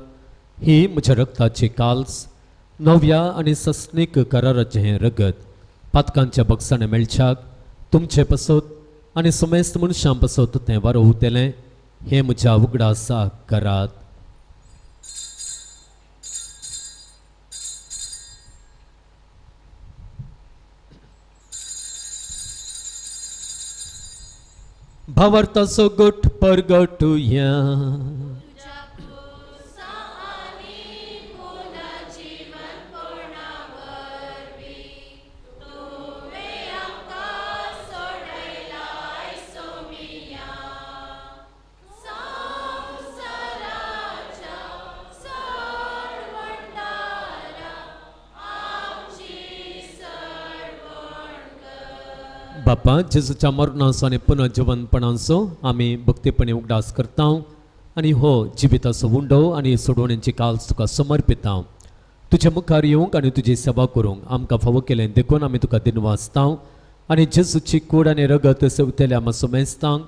ही म्हज्या रक्ताची काल्स नव्या आनी सस्नीक कराराचें हें रगत पातकांच्या बक्षाने मेळच्याक तुमचे पसोत आनी सुमेस्त मनशां पसोत तें वारोवतेलें हें म्हज्या उगडासा करात. भावार्थाचो गोठ परगटुया. बापा जेजूच्या मरणाचो आनी पुनर्जीवनपणाचो आमी भक्तीपणे उगडास करता आनी हो जिविताचो उंडो आनी सोडवण्यांची काल्स तुका समर्पिता. तुजे मुखार येवंक आनी तुजी सेवा करूंक आमकां फावो केलें देखून आमी तुका दिनवासता आनी जेजूची कूड आनी रगत सेवतेल्या मातसो मेस्तांक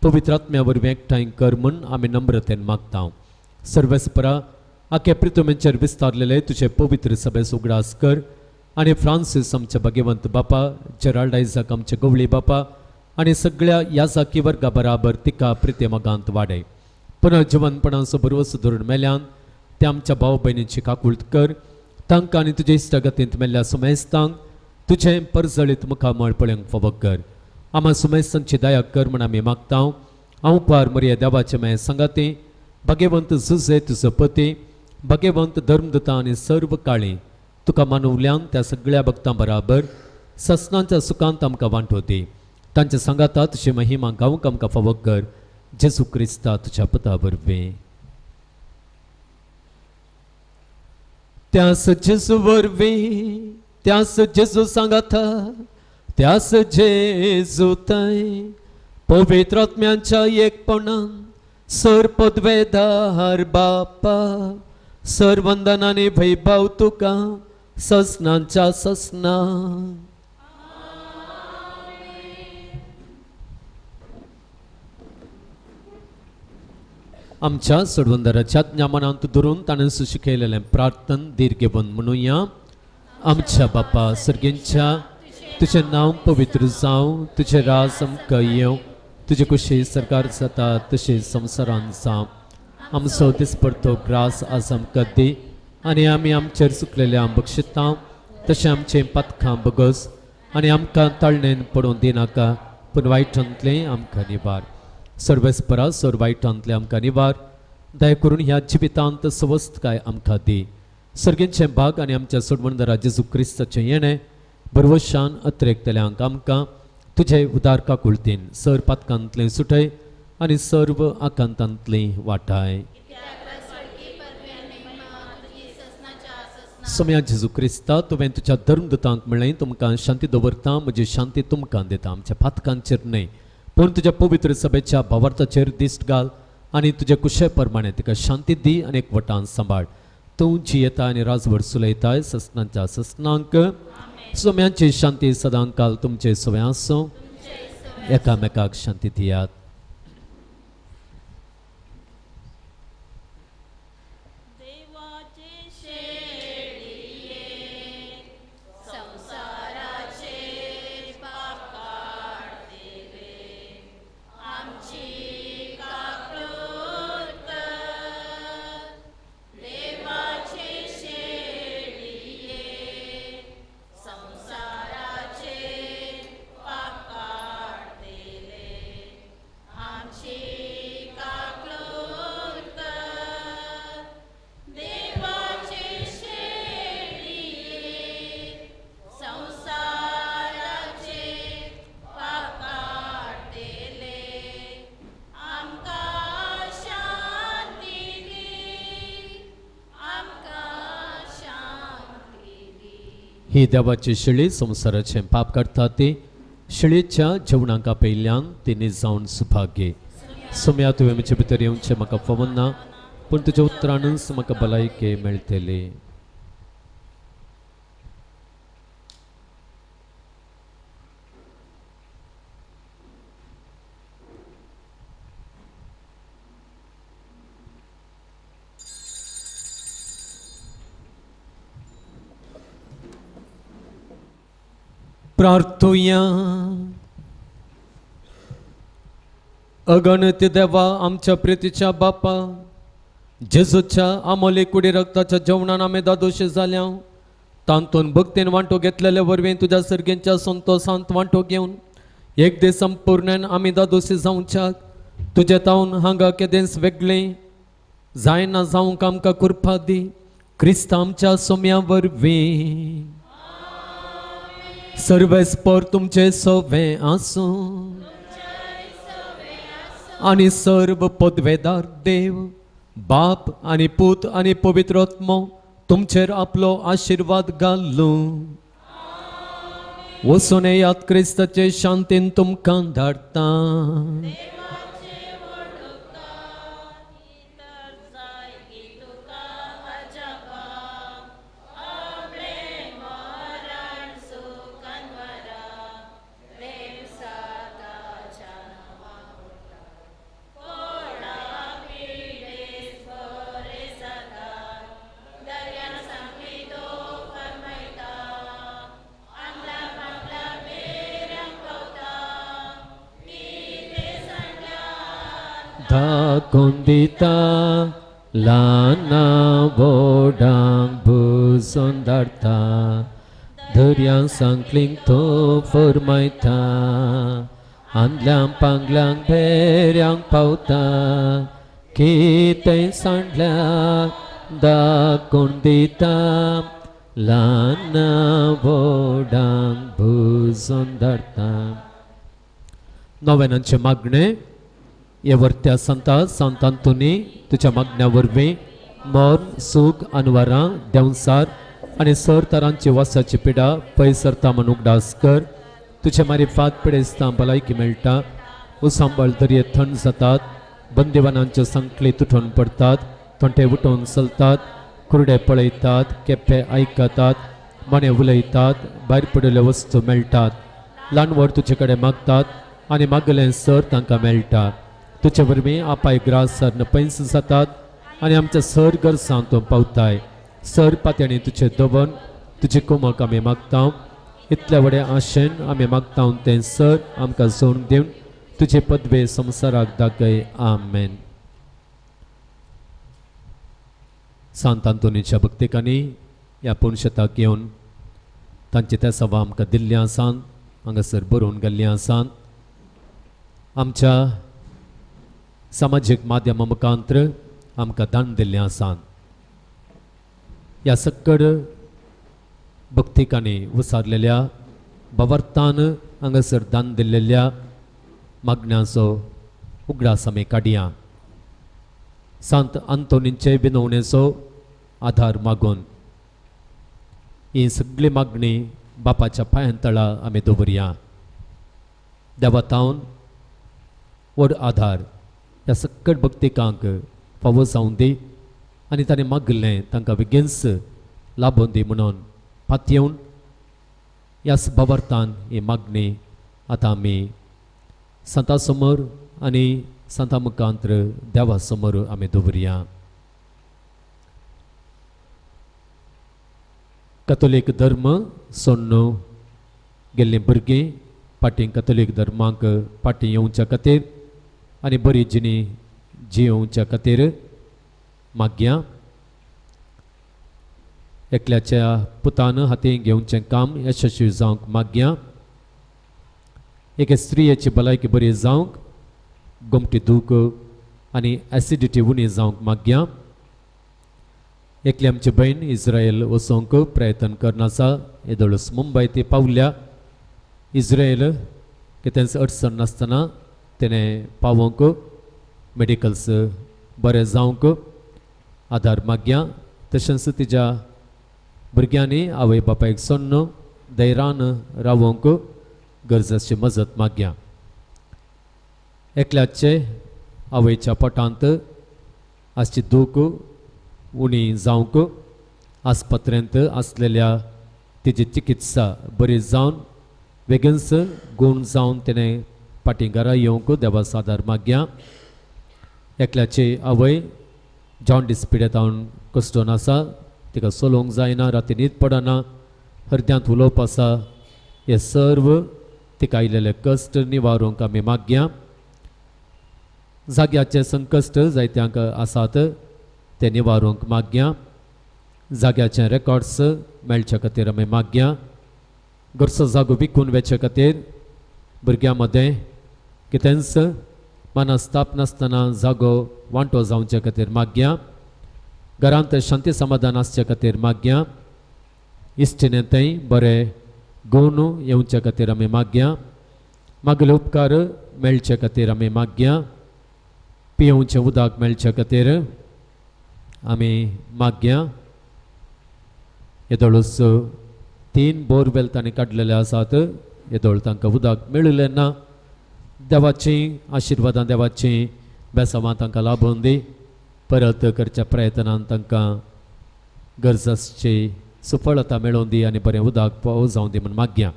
पवित्र आत्म्या वरवीं एकठांय कर म्हूण आमी नम्रतेन मागता. सर्वेस्परा आख्या पृथ्वीचेर विस्तारलेले तुजे पवित्र सभेस उगडास कर आनी फ्रांसीस आमचे भाग्यवंत बापा जेराल्ड आयजाक आमचे गवळी बापा आनी सगळ्या याजाकी वर्गा बराबर तिका प्रितेमगांत वाडय. पुनर्जीवनपणाचो बरोवस धरून मेल्यान ते आमच्या भाव भयणीची काकुळट कर तांकां आनी तुजे इश्टगतींत मेल्ल्या सुमेस्तांक तुजें परजळीत मुखामळ पळोवंक फावो कर. आम्हा सुमेस्तांची दया कर म्हण आमी मागता. हांव पार मरिया देवाचे माय सांगाती भाग्यवंत जुजे तुजो पती भाग्यवंत धर्मदता आनी सर्व काळी तुका मानवल्यान त्या सगळ्या भक्तां बराबर ससनांच्या सुखांत आमकां वांटोवती तांच्या सांगाता तुजी महिमा गावंक आमकां फावो कर जेजू क्रिस्ता तुज्या पुता वरवीं. त्यास जेजू वरवीं त्यास जेजू सांगाता त्यास जेजू थंय पवित्र आत्म्याच्या एकपणान सर पदवेदार बापा सर वंदनाने वैभव तुका ससनांच्या ससना. आमच्या सोडवंदराच्या ज्ञामनांत धरून ताणें सुशिकयलेलें प्रार्थन दीर्घेवन म्हणुया. आमच्या बापा सर्गेंच्या तुजें नांव पवित्र जावं तुजें राज आमकां येवं तुजे कुशी सरकार जाता तशें संवसारांत जावं. आमचो दिसपडतो ग्रास आज आमकां दी आनी आमी आमचेर चुकलेल्या बक्षिता तशें आमचें पातखां बगस आनी आमकां ताळणेन पडून दिनाका पूण वायटांतलें आमकां निवार. सर्वेस्परा सर वायटांतलें आमकां निवार दया करून ह्या जिवितांत स्वस्थकाय आमकां दी. सर्गेंचें भाग आनी आमच्या सोडवणदारा जेजू क्रिस्ताचें येणें बरवशान अत्रेकतल्यांक आमकां तुजे उदार काकुळतीन सर पातकांतलें सुटय आनी सर्व आकांतांतली वाटाय. सोम्या जेजू क्रिस्ता तुवें तुज्या धर्मदूतांक म्हणलें तुमकां शांती दवरता म्हजी शांती तुमकां दिता. आमच्या पातकांचेर न्हय पूण तुज्या पवित्र सभेच्या भावार्थाचेर दिश्ट घाल आनी तुजे कुशे प्रमाणे तिका शांती दी आनी एकवटान सांबाळ. तूं जियेता आनी राजभर सुलयताय ससनांच्या ससनांक. सोम्यांची शांती सदां काल तुमचे सोवे आसूं. एकामेकाक शांती दियात. संसाराचे ही देवाची शिळी संसाराचे पाप करता ती शिळेच्या जेवणाका पयल्यान तिने जावन सुभागे सुम्या तुवें म्हजे भितर येवचें म्हाका फवून ना पूण तुज्या उतरानूच म्हाका भलायके मेळटली. प्रार्थुया. अगणित देवा आमच्या प्रितीच्या बापा जेजूच्या आमोले कुडी रक्ताच्या जेवणान आमी दादोशी जाल्या तांतून भक्तीन वांटो घेतलेले वरवीं तुज्या सर्गेंच्या संतोषांत वांटो घेवन एक दीस संपूर्ण आमी दादोशी जावच्याक तुजे तावन हांगा केदेंस वेगळे जायना जावंक आमकां कुरपा दी क्रिस्त आमच्या सोम्या वरवीं. सर्वेस्पर तुमचे सोवे आसूं आणि सर्व पदवेदार देव बाप आणि पूत आणि पवित्र आत्मो तुमचेर आपलो आशीर्वाद घालूं. वचून येयात क्रिस्ताचे शांतीन तुमकां धाडटा. दाखोवन दिता ल्हाना व्हडांक भुजोन धाडटा दर्यांक सांकलींक तो फरमायता आदल्यांक पांगल्यांक भेऱ्यांक पावता कितेंय सांडल्यार दाखोवन दिता ल्हाना व्हडांक भुजोन धाडटा. नोवेनांचे मागणे ये वर्त्या संता सांत आंतोनी तुझ्या मागण्या वरवीं मोर सूख अनवरां देंवसार आनी सर तरांची वासाची पिडा पयसरता म्हूण उगडास कर. तुझे मारिफात पिडेस्तां भलायकी मेळटा. उसांबळ दर्ये थंड जातात बंदिवानांच्यो संकली तुटून पडतात थोंटे उठून चलतात कुरडे पळयतात केप्पे आयकतात मणे उलयतात भायर पडिल्ल्यो वस्तू मेळटात. ल्हान व्हड तुजे कडेन मागतात आनी मागलें सर तांकां मेळटा. तुजे वरवीं आपाय ग्रास सरन पयस जातात आनी आमच्या सर गरजां तूं पावताय. सर पातयणी तुजे दवन तुजे कुमक आमी मागता. इतले व्हडे आशेन आमी मागता तें सर आमकां जोडून दिवन तुजे पदवे संवसाराक दाखय. आमेन. सांत आंतोनीच्या भक्तिकांनी ह्या पुणशताक येवन तांचे त्या सभा आमकां दिल्ली आसात हांगासर बरोवन गेल्लीं आसात. आमच्या सामाजीक माध्यमा मुखांत्र आमकां दान दिल्लें आसात. ह्या सकड भक्तिकांनी विचारलेल्या भावार्थान हांगासर दान दिल्लेल्या मागण्यांचो उगडास आमी काडया. सांत आंतोनीचे विनवणेचो आधार मागून ही सगळी मागणी बापाच्या पांयांतळा आमी दवरया. देवातावन व्हड आधार ह्या सकट भक्तिकांक फावो जावं दी आनी ताणें मागलें तांकां बेगीनच लाबोवन दी म्हणून पातयेवन ह्या भावार्थान ही मागणी आतां आमी संता समोर आनी संता मुखांत्र देवा समोर आमी दवरया. कथोलीक धर्म सोडून गेल्लीं भुरगीं फाटीं कथोलीक धर्माक फाटीं येवच्या खातीर आनी बरी जिणी जियोवच्या खातीर मागया. एकल्याच्या पुतान हातीं घेवचें काम यशस्वी जावंक मागया. एके स्त्रियेची भलायकी बरी जावंक गोमटी दूख आनी एसिडिटी उणी जावंक मागया. एकली आमची बहीण इस्रायल वचोंक प्रयत्न करना आसा. येदोळस मुंबय ती पावल्या. इस्रायल कितेंच अडचण नासतना तेणें पावोंक मेडिकल्स बरें जावंक आधार मागया. तशेंच तिच्या भुरग्यांनी आवय बापायक सोन्न धैर्यान रावोंक गरजेची मजत मागया. एकल्याचे आवयच्या पोटांत आसची दूख उणी जावंक आस्पत्रेंत आसलेल्या तिची चिकित्सा बरी जावन बेगीनच गूण जावन तिणें पाटींगारा येवंक देवा सादार मागया. एकल्याची आवय जॉन्डिस पिडेतावन कश्टून आसा, तिका सोलोवंक जायना, राती न्हीद पडना, हृदयांत उलोवप आसा. हे सर्व तिका आयिल्ले कश्ट निवारूंक आमी मागया. जाग्याचे संकश्ट जायत्यांक आसात ते निवारूंक मागया. जाग्याचे रेकॉर्ड्स मेळचे खातीर आमी मागया. घरचो जागो विकून वेचे खातीर भुरग्यां मदें कितेंच मनस्ताप नासतना जागो वांटो जावचे खातीर मागया. घरांत शांती समाधान आसचे खातीर मागया. इश्टिणेंतय बरे गूण येवचे खातीर आमी मागया. मागले उपकार मेळचे खातीर आमी मागया. पियेवचें उदक मेळचे खातीर आमी मागया. येदोळूच 3 बोरवेल तांणी काडलेले आसात. येदोळ तांकां उदक मेळिल्लें ना. देवाची आशिर्वादां देवाची बेसांवां तांकां लाभून दी. परत करच्या प्रयत्नांत तांकां गरजेची सुफळता मेळोवन दी आनी बरें उदक पाव जावं दी म्हूण मागया.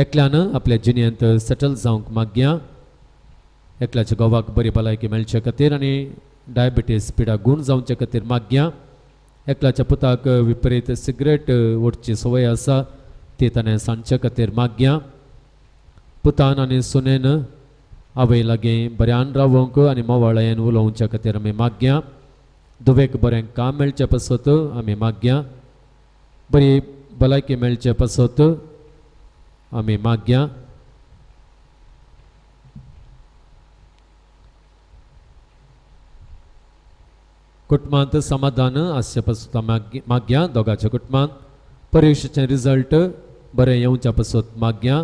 एकल्यान आपल्या जिणेंत सेटल जावंक मागया. एकल्याच्या घोवाक बरी भलायकी मेळचे खातीर आनी डायबिटीज पिडा गूण जावचे खातीर मागया. एकल्याच्या पुताक विपरीत सिगरेट ओडची संवय आसा, ती ताणें सांडचे खातीर मागया. पुतान आनी सुनेन आवय लागीं बऱ्यान रावोंक आनी मोवाळेन उलोवचे खातीर आमी मागया. दुवेक बरें काम मेळचें पासत आमी मागया. बरी भलायकी मेळचे पासत आमी मागया. कुटुंबांत समाधान आसचे पासत मागया. दोगांच्या कुटुंबांत परीक्षेचें रिजल्ट बरें येवचे पासत मागया.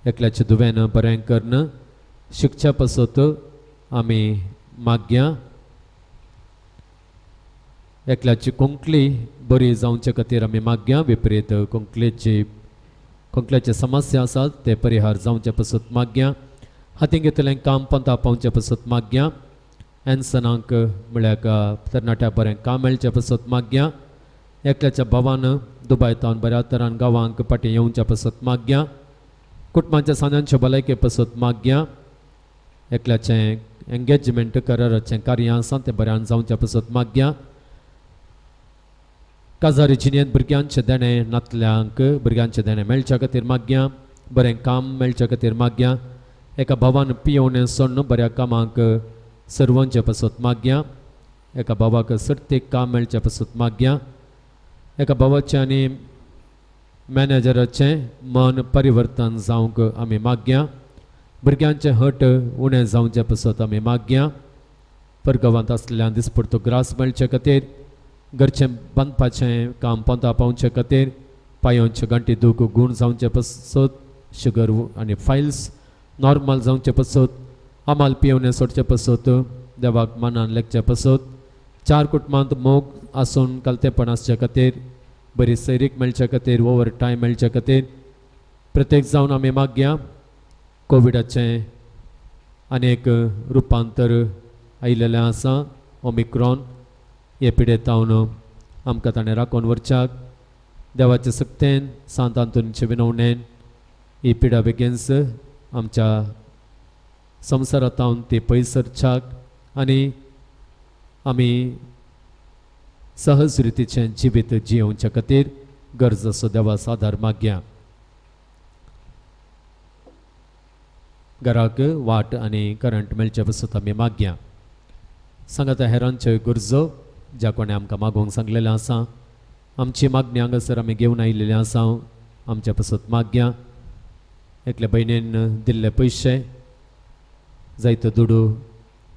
एकल्याचे दुवेन बरें करन शिकचे पासत आमी मागया. एकल्याची कोंकणी बरी जावचे खातीर आमी मागया. विपरीत कोंकणीचे समस्या आसात ते परिहार जावचे पासत मागया. हातीन घेतलें काम पंता पावचे पासत मागया. एनसनांक म्हळ्यार तरणाट्याक बरें काम मेळचें पासत मागया. एकल्याच्या भावान दुबायतावन बऱ्या तरान गांवांक पाटी येवचे पासत मागया. कुटुंबाच्या सान्यांचे भलायके पासत मागया. एकल्याचें एंगेजमेंट कराराचें कार्य आसा तें बऱ्यान जावचें पासत मागया. काजारी जिणेंत भुरग्यांचे देणे नातल्यांक भुरग्यांचे देणे मेळचे खातीर मागया. बरें काम मेळचे खातीर मागया. एका भावान पियोवन सोडून बऱ्या कामाक सर्वांचे पासत मागया. एका भावाक सर्तीक काम मेळचें पासत मागया. एका भावाचें आनी मॅनेजराचें मन परिवर्तन जावंक आमी मागया. भुरग्यांचें हट उणें जावचें पासत आमी मागया. परगांवांत आसलेल्यान दिसपडतो ग्रास मेळचे खातीर, घरचें बांदपाचें काम पोंता पावचे खातीर, पांयांचे गांठी दूख गूण जावचे पासत, शुगर आनी फायल्स नॉर्मल जावचे पासत, आमाल पियोवने सोडचे पासत, देवाक मानान लेखचे पासत. 4 कुटुंबांत मोग आसून कालतेपण आसचे खातीर, बरी सैरीक मेळचे खातीर, ओवर टायम मेळचे खातीर प्रत्येक जावन आमी मागया. कोविडाचें अनेक रुपांतर आयिल्लें आसा. ओमिक्रॉन हे पिडेतावन आमकां ताणें राखून व्हरच्याक देवाचे सक्तेन सांत आंतोनीचे विनवणेन ही पिडा बेगीनच आमच्या संवसारांतावन ती पयस सरच्याक आनी आमी सहज रितीचें जिवीत जियोवचे खातीर गरजेचो देवास आदार मागया. घराक वाट आनी करंट मेळचे पासत आमी मागया. सांगात हेरांच्यो गरजो ज्या कोणें आमकां मागोवंक सांगलेलें आसा, आमची मागणी हांगासर आमी घेवन आयिल्लें आसा, आमच्या पासत मागया. एकल्या भयणीन दिल्ले पयशे जायतो दुडू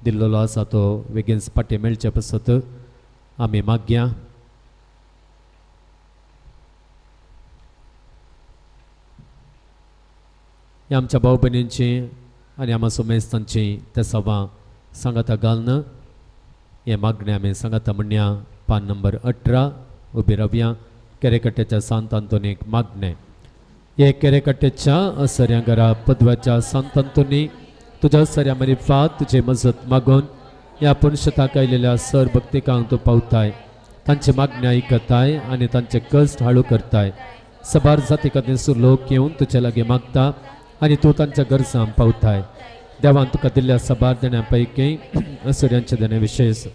दिल्लो आसा तो बेगीनच पाटी मेळचे पासत आमी मागया. ह्या आमच्या भाव भयणींची आनी आमचो मेस्तांची ते सवां सांगाता घालन हे मागणे आमी सांगाता म्हणया. पान नंबर 18 उबी रावया. केरेकट्ट्याच्या सांत आंतोनीक मागणे. हे केरेकट्ट्याच्या असऱ्या घरा पदव्याच्या सांत आंतोनी तुझ्या असऱ्या मरिफात तुझे मजत मागून या पुणशताक आयलेल्या सर भक्तिकांक तूं पावताय, तांचे मागणी आयकताय आनी तांचे कश्ट हाळू करताय. सबार जाती कदेसूर लोक येवन तुजे लागीं मागता आनी तूं तांच्या गरजां पावताय. देवान तुका दिल्ल्या सबार देण्यां पैकी असुऱ्यांचे देणे विशेष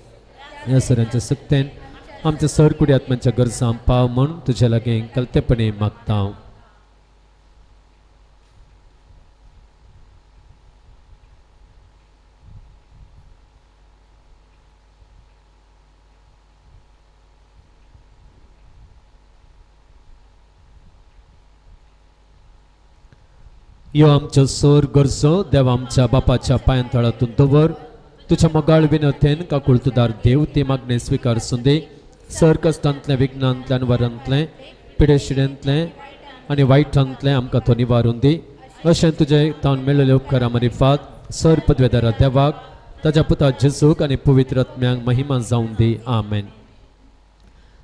ह्या असुऱ्यांच्या सक्तेन आमच्या सर कुडी आत्म्यांच्या गरजां पाव म्हूण तुजे लागीं कलतेपणी मागता हांव. यो आमच्यो सोर गरजो देवा आमच्या बापाच्या पांयतळातून दवर. तुझ्या मोगाळ विनतेन काकुळतुदार देव ती मागणी स्विकारसून दे. सर कश्टांतले विघ्नांतल्यान वरांतले पिडेशिडेंतले आनी वायटांतले आमकां तो निवारून दी. अशें तुजे तावन मेळिल्ले उपकारा मरिफात सर पदवेदारा देवाक ताच्या पुता जेजूक आनी पवित्र आत्म्यांक महिमा जावन दी. आमेन.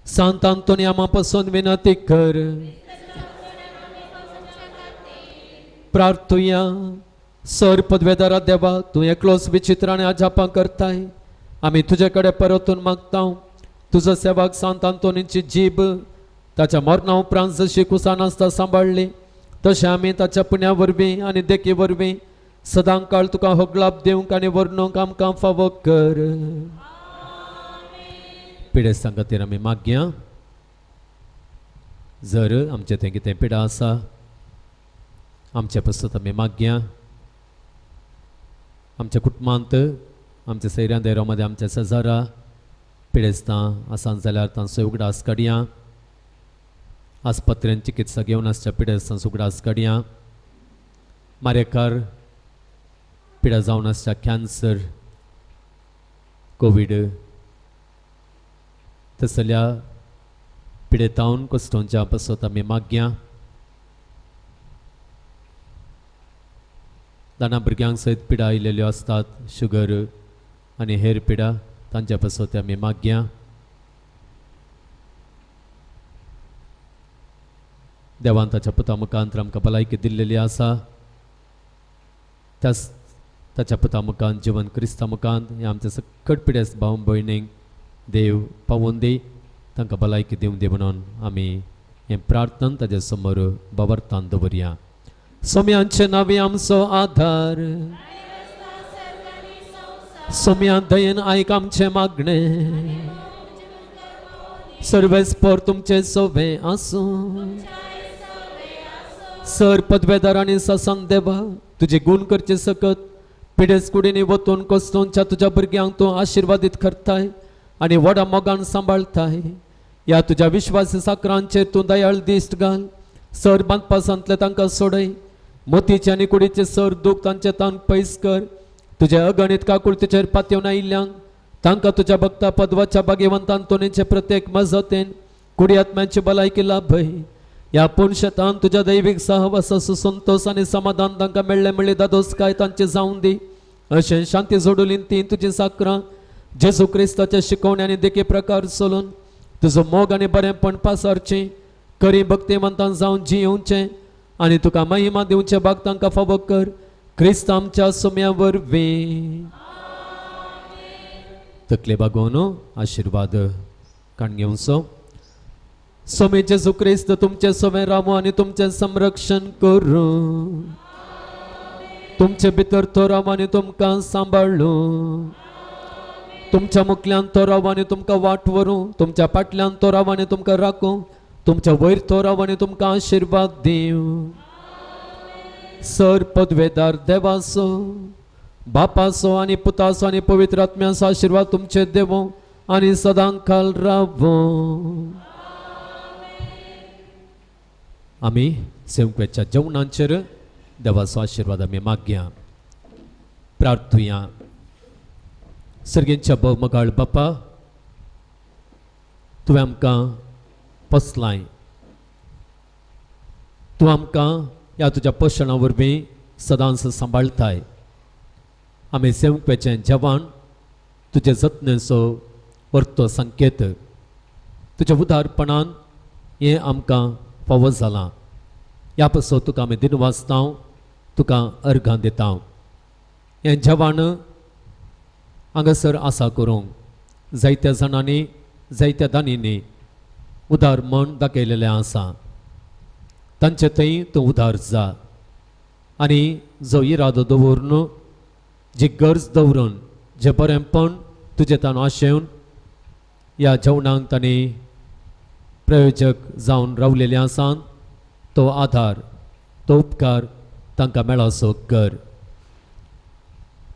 सांत आंतोनी आमा पासून विनती कर. प्रार्थुया. सर पदवेदारा देवा तूं एकलोच विचित्र आनी अजापां करताय. आमी तुजे कडेन परतून मागता. तुजो सेवाक सांत आंतोनीची जीब ताच्या मरणा उपरांत जशी कुसान आसता सांबाळली तशें आमी ताच्या पुण्या वरवीं आनी देखी वरवीं सदां काळ तुका होगलाप दिवंक आनी वर्णूंक आमकां फावो कर. पिडेस्तां खातीर आमी मागया. जर आमचें तें कितें पिडा आसा आमच्या पासून आमी मागया. आमच्या कुटुंबांत आमच्या सैऱ्या देरामध्ये आमच्या शेजारा पिडेस्तां आसात जाल्यार तांचो उगडास काडया. आस्पत्र्यांत चिकित्सा घेवन आसच्या पिडेस्तांचो उगडास काडया. मारेकार पिडा जावन आसच्या कॅन्सर कोवीड तसल्या पिडेतावन कश्टांच्या पासून आमी मागया. ल्हान भुरग्यांक सयत पिडा आयिल्ल्यो आसतात शुगर आनी हेर पिडा तांच्या पासून आमी मागया. देवान ताच्या पुता मुखांत आमकां भलायकी दिल्लेली आसा. त्याच ताच्या पुता मुखांत जिवन क्रिस्ता मुखांत हे आमचे सकट पिडेस भाव भयणींक देव पावोवन दी, तांकां भलायकी दिवं दी म्हणून आमी हें प्रार्थना ताजे समोर बावरतान दवरया. सोम्यांचे नावे आमचो आधार. सोम्या दयेन आयक आमचे मागणे. सर्वेस्पर तुमचे सोवे आसूं. सर पदवेदार आनी ससान देवा तुजे गुण करचे सकत पिडेस कुडीनी वतून कस्तोंच्या तुज्या भुरग्यांक तूं आशिर्वादीत करताय आनी व्हडा मोगान सांबाळताय. ह्या तुज्या विश्वासी साकरांचेर तूं दयाळ दिश्ट घाल. सर बांदपासांतले तांकां सोडय. मोतीचे आनी कुडीचे सर दूख तांचे तान पयस कर. तुजे अगणित काकुळतेचेर पातयेवन आयिल्ल्यांक तांकां तुज्या भक्ता पदवाच्या भाग्यवंतान तोनेचे प्रत्येक मजतेन कुडी आत्म्यांची भलायकी लाभय. ह्या पुणशतान तुज्या दैवीक सहवासाचो संतोष आनी समाधान तांकां मेळ्ळे म्हणले दादोसकाय तांचे जावं दी. अशें शांती जोडुलीन ती तुजी साकरां जेजू क्रिस्ताच्या शिकवण्यांनी देखी प्रकार चलून तुजो मोग आनी बरेंपण पासारचें खरी भक्तिमंतान जावन जियोवचें आनी तुका महिमा दिवचे भाग तांकां फावो कर. क्रिस्त आमच्या सोम्या वरवीं. तकले बागोवन आशिर्वाद काण घेवचो. सोमे जेजू क्रिस्त तुमचे सोमे रावो आनी तुमचें संरक्षण करूं. तुमचे भितर तो रावो आनी तुमकां सांबाळूं. तुमच्या मुखल्यान तो रावो आनी तुमकां वाट व्हरूं. तुमच्या फाटल्यान तो रावो आनी तुमकां राखूं. तुमच्या वयर तो रावो आनी तुमकां आशिर्वाद दिवं. सर पदवेदार देवाचो बापाचो आनी पुताचो आनी पवित्र आत्म्याचो आशिर्वाद तुमचे देवो आनी सदां काल रावो. आमी सेवकेच्या जेवणांचेर देवाचो आशिर्वाद आमी मागया. प्रार्थुया. सर्गेंच्या मोगाळ बापा तुवें आमकां पोसलाय. तूं आमकां ह्या तुज्या पोशणा वरवीं सदांच सांबाळताय. आमी सेवकेचें जेवण तुजे जतनेचो व्हरतो संकेत. तुज्या उदारपणान हें आमकां फावो जालां. ह्या पासो तुका आमी दिनवासता तुका अर्घां दिता. हें जेवण हांगासर आसा करूंक जायत्या जाणांनी जायत्या दानींनी उदार मन दाखयलेलें आसा. तांचे थंय तूं उदार जा आनी जो इरादो दवरून जी गरज दवरून जें बरेंपण तुजें तान आशेवन ह्या जेवणाक तांणी प्रयोजक जावन रावलेले आसात तो आधार तो उपकार तांकां मेळासो कर.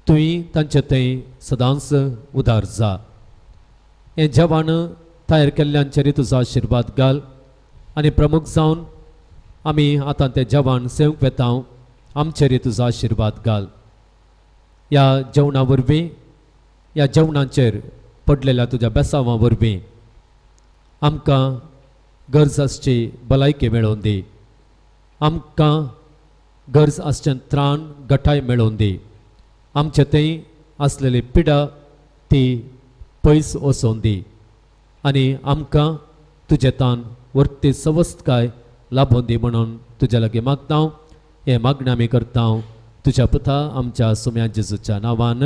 तुवें तांचे थंय सदांच उदार जा. हें जेवण तयार केल्ल्यांचेर तुजो आशिर्वाद घाल आनी प्रमुख जावन आमी आतां तें जेवण सेवंक वेता आमचेर तुजो आशिर्वाद घाल. ह्या जेवणा वरवीं ह्या जेवणाचेर पडलेल्या तुज्या बेसांवा वरवीं आमकां गरज आसची भलायकी मेळोवन दी. आमकां गरज आसचें त्राण घटाय मेळोवन दी. आमचे थंय आसलेली पिडा ती पयस वचोवन दी आनी आमकां तुजें तान वर्ती सवस्तकाय लाभोवन दी म्हणून तुज्या लागीं मागता. हें मागणें आमी करता तुज्या पुता आमच्या सुम्या जेजूच्या नांवान.